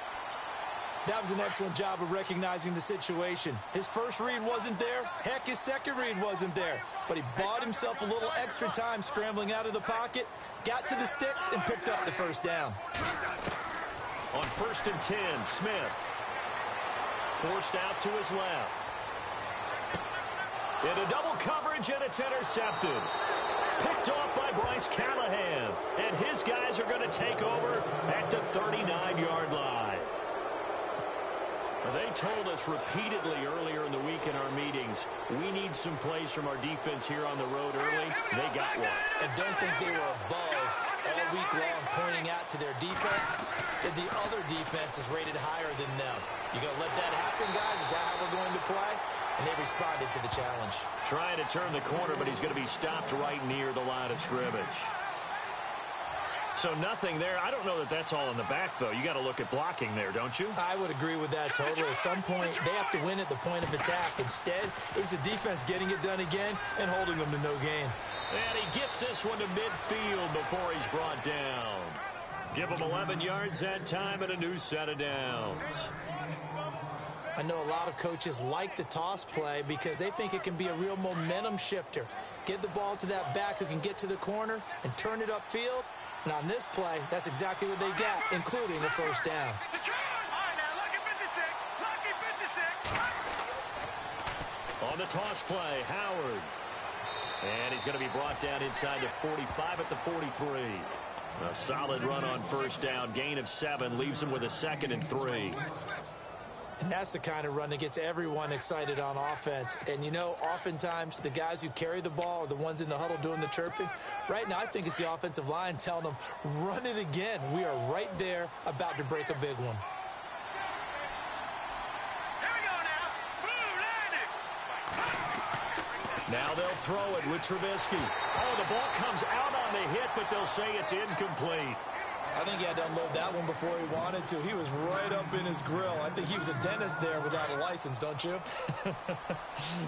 That was an excellent job of recognizing the situation. His first read wasn't there. Heck, his second read wasn't there. But he bought himself a little extra time scrambling out of the pocket, got to the sticks, and picked up the first down. On 1st and 10, Smith. Forced out to his left. In a double coverage, and it's intercepted. Picked off by Bryce Callahan. And his guys are going to take over at the 39-yard line. They told us repeatedly earlier in the week in our meetings, we need some plays from our defense here on the road early. They got one. And don't think they were above all week long pointing out to their defense that the other defense is rated higher than them. You going to let that happen, guys? Is that how we're going to play? And they responded to the challenge. Trying to turn the corner, but he's going to be stopped right near the line of scrimmage. So nothing there. I don't know that that's all in the back, though. You got to look at blocking there, don't you? I would agree with that totally. At some point, they have to win at the point of attack. Instead, it was the defense getting it done again and holding them to no gain. And he gets this one to midfield before he's brought down. Give him 11 yards that time and a new set of downs. I know a lot of coaches like the toss play because they think it can be a real momentum shifter. Get the ball to that back who can get to the corner and turn it upfield. And on this play, that's exactly what they got, including the first down. All right, now, lucky 56. On the toss play, Howard. And he's going to be brought down inside the 45 at the 43. A solid run on first down. Gain of 7 leaves him with a 2nd and 3. And that's the kind of run that gets everyone excited on offense. And, you know, oftentimes the guys who carry the ball are the ones in the huddle doing the chirping. Right now, I think it's the offensive line telling them, run it again. We are right there about to break a big one. Here we go now. Boom, landed. Now they'll throw it with Trubisky. Oh, the ball comes out on the hit, but they'll say it's incomplete. I think he had to unload that one before he wanted to. He was right up in his grill. I think he was a dentist there without a license, don't you?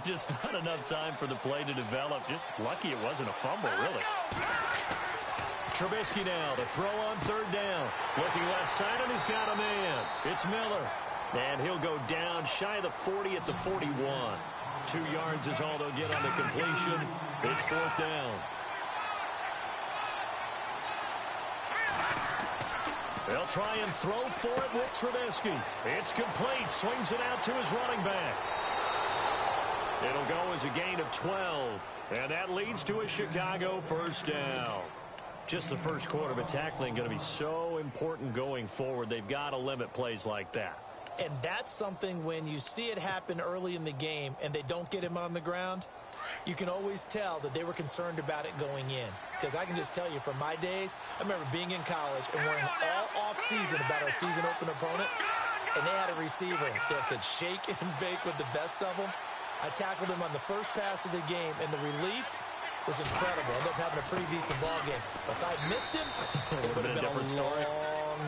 Just not enough time for the play to develop. Just lucky it wasn't a fumble, really. Trubisky now to throw on 3rd down. Looking left side, and he's got a man. It's Miller. And he'll go down shy of the 40 at the 41. 2 yards is all they'll get on the completion. It's 4th down. They'll try and throw for it with Trubisky. It's complete. Swings it out to his running back. It'll go as a gain of 12. And that leads to a Chicago first down. Just the first quarter, but tackling going to be so important going forward. They've got to limit plays like that. And that's something when you see it happen early in the game and they don't get him on the ground, you can always tell that they were concerned about it going in. Because I can just tell you from my days, I remember being in college and worrying all off-season about our season opener opponent, and they had a receiver that could shake and bake with the best of them. I tackled him on the first pass of the game, and the relief was incredible. I ended up having a pretty decent ball game. But if I missed him, it would have been a different story.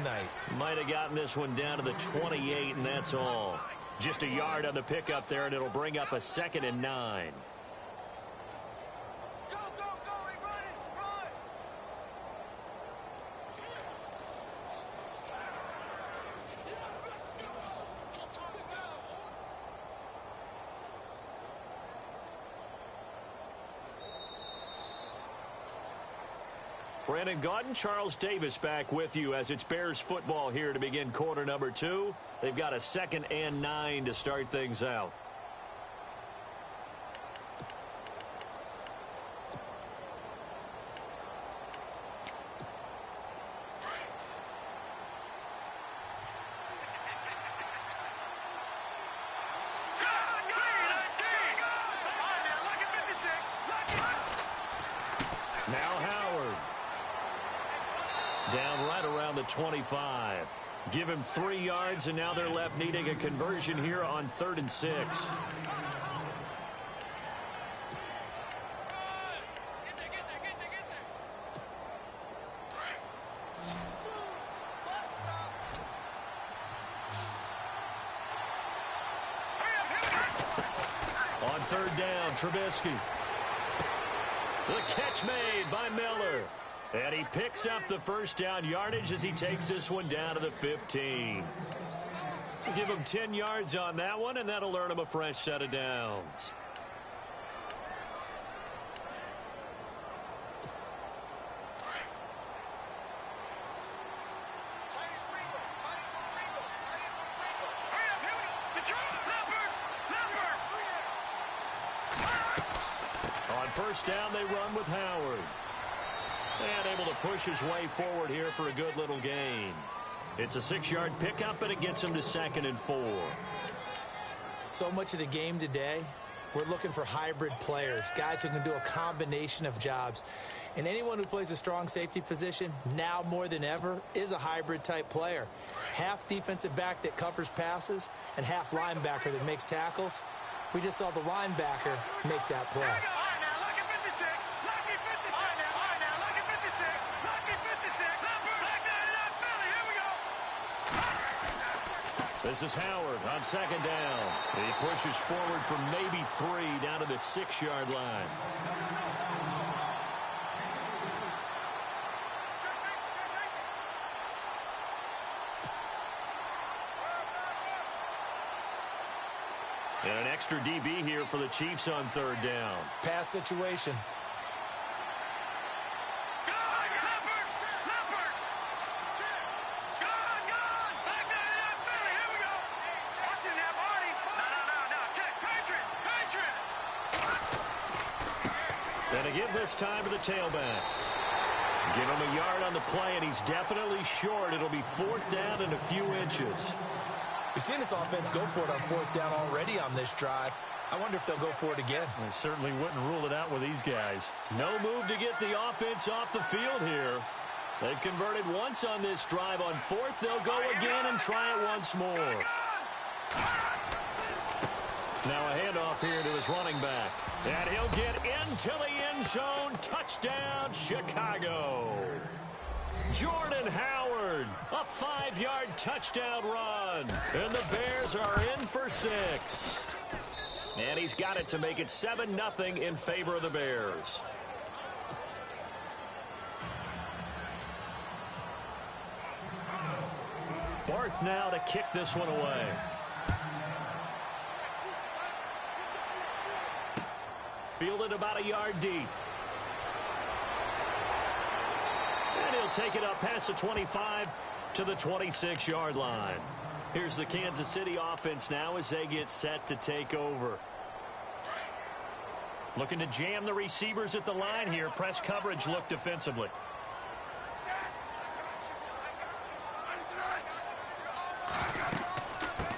night. Might have gotten this one down to the 28, and that's all. Just a yard on the pickup there, and it'll bring up a 2nd and 9. Brandon Gaudin, Charles Davis back with you as it's Bears football here to begin quarter number 2. They've got a 2nd and 9 to start things out. Down right around the 25. Give him 3 yards, and now they're left needing a conversion here on 3rd and 6. On 3rd down, Trubisky. The catch made by Miller. And he picks up the 1st down yardage as he takes this one down to the 15. Give him 10 yards on that one, and that'll earn him a fresh set of downs. On 1st down, they run with Howard. And able to push his way forward here for a good little gain. It's a 6-yard pickup, and it gets him to 2nd and 4. So much of the game today, we're looking for hybrid players, guys who can do a combination of jobs. And anyone who plays a strong safety position, now more than ever, is a hybrid-type player. Half defensive back that covers passes and half linebacker that makes tackles. We just saw the linebacker make that play. This is Howard on 2nd down. He pushes forward from maybe 3 down to the 6-yard line. And an extra DB here for the Chiefs on 3rd down. Pass situation. Give this time to the tailback. Give him a yard on the play, and he's definitely short. It'll be 4th down and a few inches. We've seen this offense go for it on 4th down already on this drive. I wonder if they'll go for it again. I certainly wouldn't rule it out with these guys. No move to get the offense off the field here. They've converted once on this drive. On 4th, they'll go again and try it once more. Now a handoff here to his running back. And he'll get into the end zone. Touchdown, Chicago. Jordan Howard, a 5-yard touchdown run. And the Bears are in for 6. And he's got it to make it 7-0 in favor of the Bears. Barth now to kick this one away. Fielded about a yard deep. And he'll take it up past the 25 to the 26-yard line. Here's the Kansas City offense now as they get set to take over. Looking to jam the receivers at the line here. Press coverage look defensively.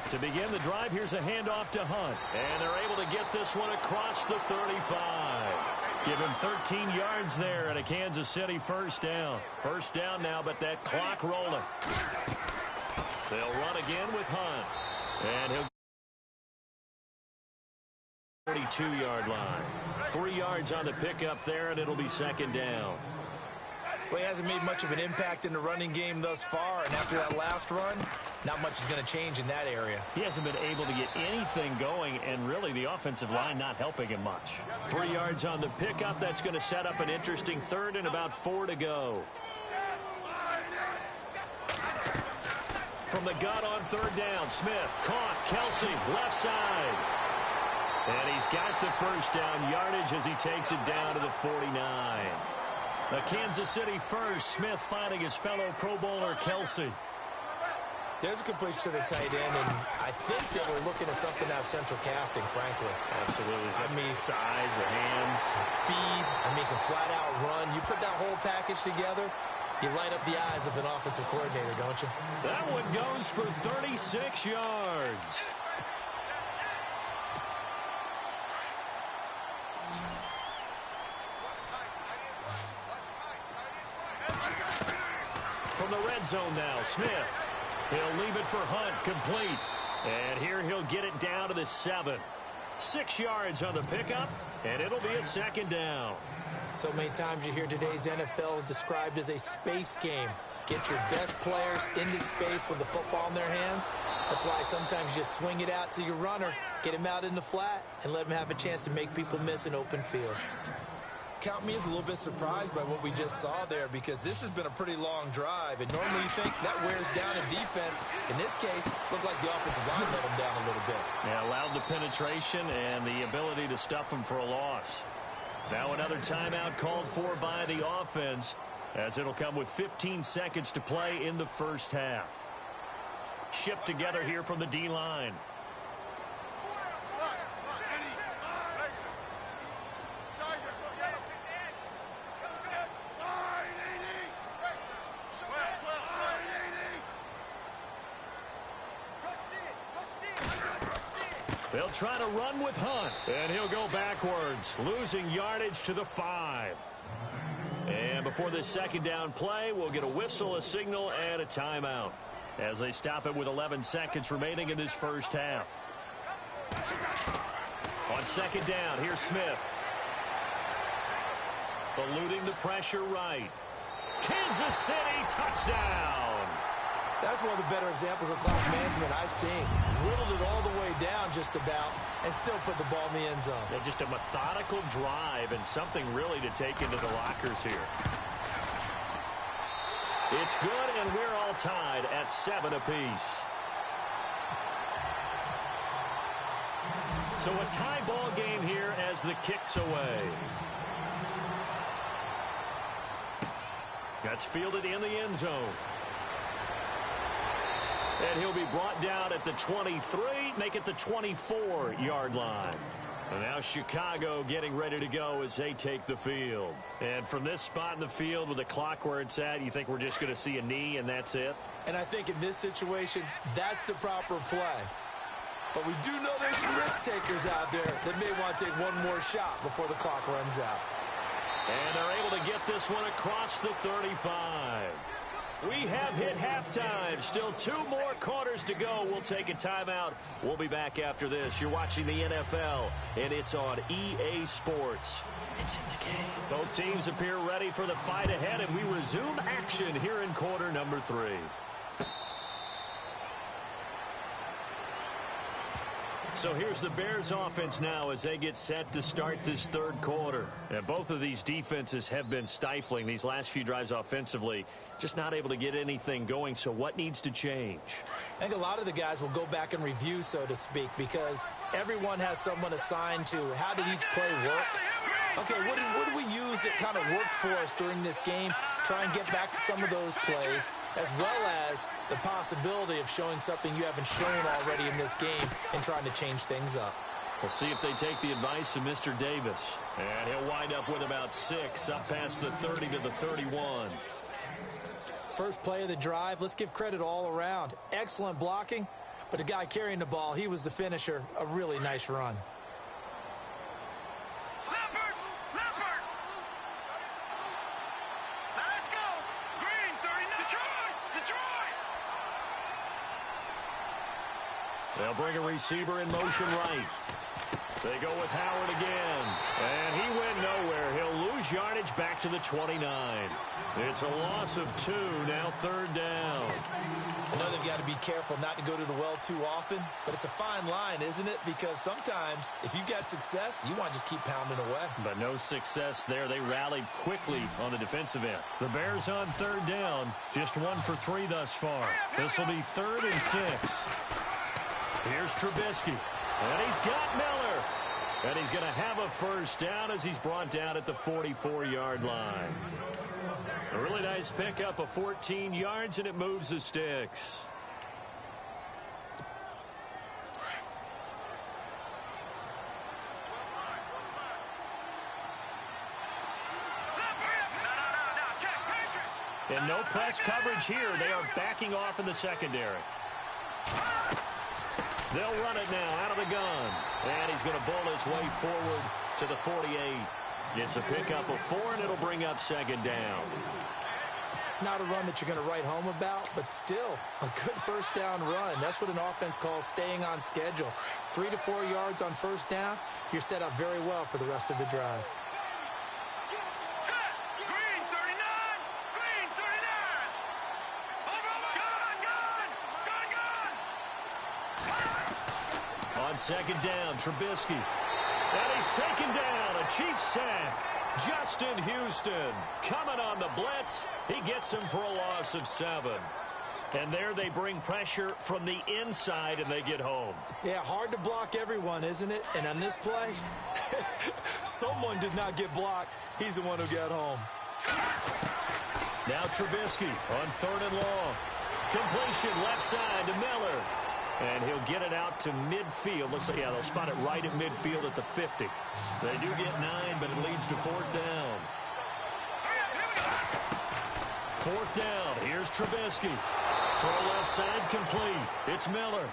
To begin the drive, here's a handoff to Hunt. And they're able to get this one across the 35. Give him 13 yards there and a Kansas City 1st down. 1st down now, but that clock rolling. They'll run again with Hunt. And he'll 42-yard line. 3 yards on the pickup there, and it'll be 2nd down. Well, he hasn't made much of an impact in the running game thus far, and after that last run, not much is going to change in that area. He hasn't been able to get anything going, and really the offensive line not helping him much. 3 yards on the pickup. That's going to set up an interesting third and about 4 to go. From the gun on third down, Smith caught Kelsey, left side. And he's got the first down yardage as he takes it down to the 49. The Kansas City first, Smith finding his fellow Pro Bowler Kelsey. There's a completion to the tight end, and I think that we're looking at something out of central casting, frankly. Absolutely. I mean, size, the hands. Speed, I mean, can flat out run. You put that whole package together, you light up the eyes of an offensive coordinator, don't you? That one goes for 36 yards. From the red zone now, Smith. He'll leave it for Hunt, complete. And here he'll get it down to the 7. 6 yards on the pickup, and it'll be a second down. So many times you hear today's NFL described as a space game. Get your best players into space with the football in their hands. That's why sometimes you just swing it out to your runner, get him out in the flat, and let him have a chance to make people miss an open field. Count me as a little bit surprised by what we just saw there, because this has been a pretty long drive, and normally you think that wears down a defense. In this case, looked like the offensive line let them down a little bit. Yeah, allowed the penetration and the ability to stuff them for a loss. Now another timeout called for by the offense, as it'll come with 15 seconds to play in the first half. Shift together here from the D-line. They'll try to run with Hunt, and he'll go backwards, losing yardage to the 5. And before this second down play, we'll get a whistle, a signal, and a timeout as they stop it with 11 seconds remaining in this first half. On second down, here's Smith. Eluding the pressure right. Kansas City touchdown. That's one of the better examples of clock management I've seen. Whittled it all the way down just about and still put the ball in the end zone. Yeah, just a methodical drive and something really to take into the lockers here. It's good, and we're all tied at 7 apiece. So a tie ball game here as the kick's away. That's fielded in the end zone. And he'll be brought down at the 23, make it the 24-yard line. And now Chicago getting ready to go as they take the field. And from this spot in the field with the clock where it's at, you think we're just going to see a knee and that's it? And I think in this situation, that's the proper play. But we do know there's some risk takers out there that may want to take one more shot before the clock runs out. And they're able to get this one across the 35. We have hit halftime. Still 2 more quarters to go. We'll take a timeout. We'll be back after this. You're watching the NFL, and it's on EA Sports. It's in the game. Both teams appear ready for the fight ahead, and we resume action here in quarter number 3. So here's the Bears offense now as they get set to start this third quarter. And both of these defenses have been stifling these last few drives offensively. Just not able to get anything going. So what needs to change? I think a lot of the guys will go back and review, so to speak, because everyone has someone assigned to how did each play work. Okay, what did we use that kind of worked for us during this game? Try and get back to some of those plays, as well as the possibility of showing something you haven't shown already in this game and trying to change things up. We'll see if they take the advice of Mr. Davis. And he'll wind up with about 6, up past the 30 to the 31. First play of the drive, let's give credit all around. Excellent blocking, but the guy carrying the ball, he was the finisher. A really nice run. They'll bring a receiver in motion right. They go with Howard again. And he went nowhere. He'll lose his yardage back to the 29. It's a loss of 2, now 3rd down. I know they've got to be careful not to go to the well too often, but it's a fine line, isn't it? Because sometimes if you got success, you want to just keep pounding away. But no success there. They rallied quickly on the defensive end. The Bears on 3rd down, just 1 for 3 thus far. This will be 3rd and 6. Here's Trubisky, and he's got Miller. And he's going to have a first down as he's brought down at the 44-yard line. A really nice pickup of 14 yards, and it moves the sticks. And no press coverage here. They are backing off in the secondary. They'll run it now out of the gun. And he's going to bowl his way forward to the 48. It's a pickup of 4, and it'll bring up 2nd down. Not a run that you're going to write home about, but still a good first down run. That's what an offense calls staying on schedule. 3 to 4 yards on first down, you're set up very well for the rest of the drive. Green 39! Green 39! Gun! On 2nd down, Trubisky. And he's taken down. A Chiefs sack. Justin Houston coming on the blitz. He gets him for a loss of 7. And there they bring pressure from the inside, and they get home. Yeah, hard to block everyone, isn't it? And on this play, someone did not get blocked. He's the one who got home. Now Trubisky on 3rd and long. Completion left side to Miller. And he'll get it out to midfield. Looks like, yeah, they'll spot it right at midfield at the 50. They do get 9, but it leads to 4th down. 4th down. Here's Trubisky. Throw left side complete. It's Miller.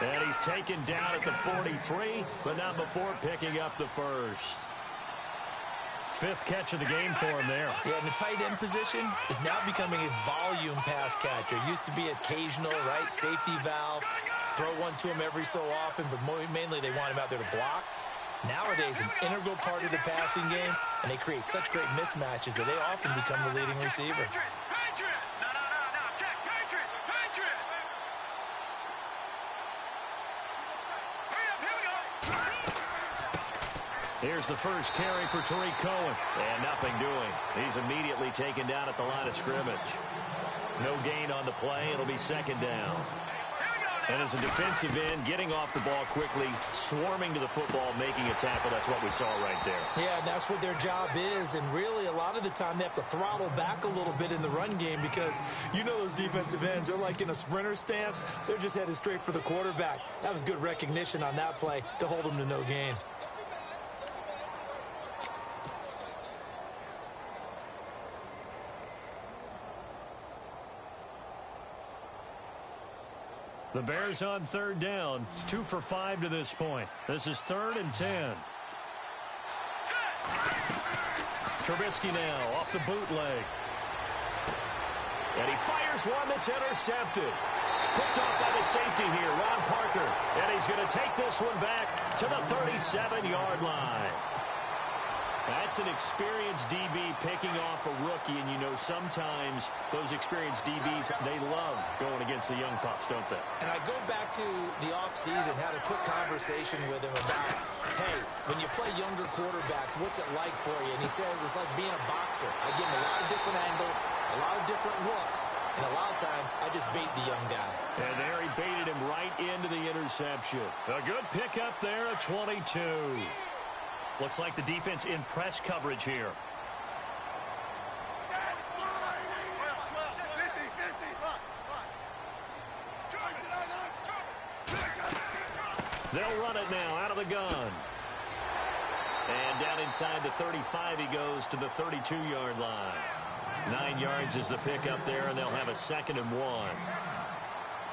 And he's taken down at the 43, but not before picking up the first. 5th catch of the game for him there. Yeah, and the tight end position is now becoming a volume pass catcher. Used to be occasional, right? Safety valve. Throw one to him every so often, but mainly they want him out there to block. Nowadays, an integral part of the passing game, and they create such great mismatches that they often become the leading receiver. Patriot! No, check, Patriot! Hurry up, here we go! Here's the first carry for Tariq Cohen. And nothing doing. He's immediately taken down at the line of scrimmage. No gain on the play. It'll be 2nd down. And as a defensive end, getting off the ball quickly, swarming to the football, making a tackle. That's what we saw right there. Yeah, and that's what their job is. And really, a lot of the time, they have to throttle back a little bit in the run game because you know those defensive ends, they're like in a sprinter stance. They're just headed straight for the quarterback. That was good recognition on that play to hold them to no gain. The Bears on 3rd down, 2 for 5 to this point. This is 3rd and 10. Trubisky now off the bootleg. And he fires one that's intercepted. Picked off by the safety here, Ron Parker. And he's going to take this one back to the 37-yard line. That's an experienced DB picking off a rookie, and you know sometimes those experienced DBs, they love going against the young pups, don't they? And I go back to the offseason, had a quick conversation with him about, hey, when you play younger quarterbacks, what's it like for you? And he says it's like being a boxer. I give him a lot of different angles, a lot of different looks, and a lot of times I just bait the young guy. And there he baited him right into the interception. A good pickup there, a 22. Looks like the defense in press coverage here. They'll run it now out of the gun. And down inside the 35 he goes to the 32-yard line. 9 yards is the pickup there, and they'll have a 2nd and 1.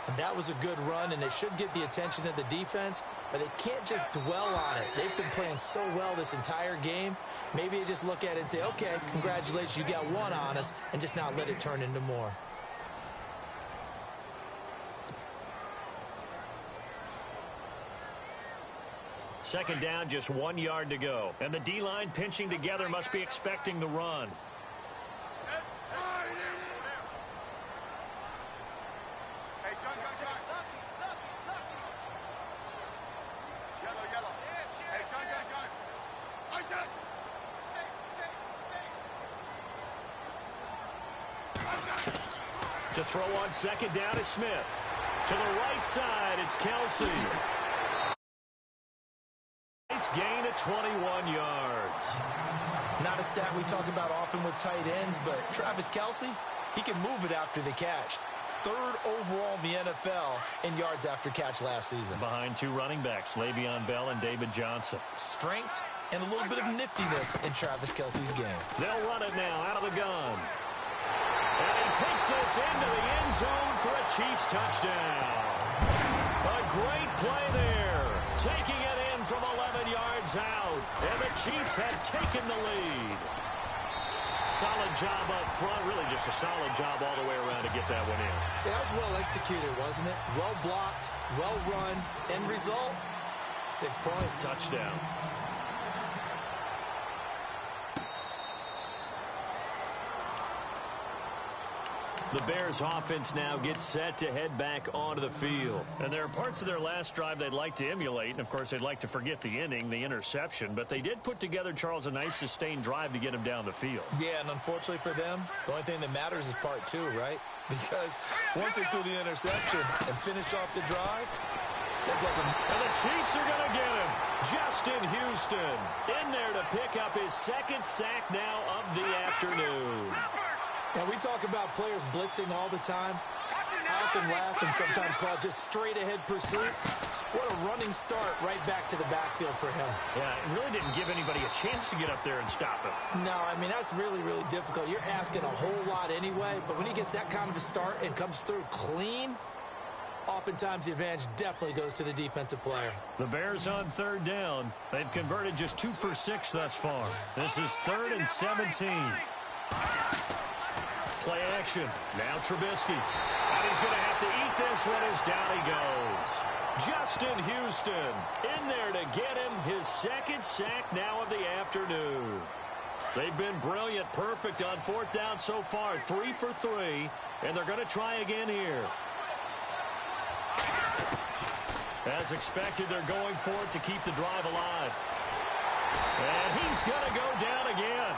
And that was a good run, and it should get the attention of the defense, but they can't just dwell on it. They've been playing so well this entire game. Maybe they just look at it and say, okay, congratulations, you got one on us, and just not let it turn into more. second down, just 1 yard to go. And the D-line pinching together must be expecting the run. To throw on second down is Smith. To the right side, it's Kelsey. Nice gain of 21 yards. Not a stat we talk about often with tight ends, but Travis Kelsey, he can move it after the catch. Third overall in the NFL in yards after catch last season. Behind two running backs, Le'Veon Bell and David Johnson. Strength and a little bit of niftiness in Travis Kelsey's game. They'll run it now out of the gun. And he takes this into the end zone for a Chiefs touchdown. A great play there. Taking it in from 11 yards out. And the Chiefs have taken the lead. Solid job up front. Really just a solid job all the way around to get that one in. Yeah, that was well executed, wasn't it? Well blocked, well run. End result, 6 points. Touchdown. The Bears offense now gets set to head back onto the field. And there are parts of their last drive they'd like to emulate. And, of course, they'd like to forget the inning, the interception. But they did put together, Charles, a nice sustained drive to get him down the field. Yeah, and unfortunately for them, the only thing that matters is part two, right? Because once they threw the interception and finished off the drive, that doesn't... And the Chiefs are going to get him. Justin Houston in there to pick up his second sack now of the afternoon. Now, we talk about players blitzing all the time. I often laugh and sometimes call it just straight-ahead pursuit. What a running start right back to the backfield for him. Yeah, it really didn't give anybody a chance to get up there and stop him. No, I mean, that's really, really difficult. You're asking a whole lot anyway, but when he gets that kind of a start and comes through clean, oftentimes the advantage definitely goes to the defensive player. The Bears on third down. They've converted just 2 for 6 thus far. This is 3rd and 17. Play action. Now Trubisky. And he's going to have to eat this one as down he goes. Justin Houston in there to get him his second sack now of the afternoon. They've been brilliant, perfect on 4th down so far. 3 for 3, and they're going to try again here. As expected, they're going for it to keep the drive alive. And he's going to go down again.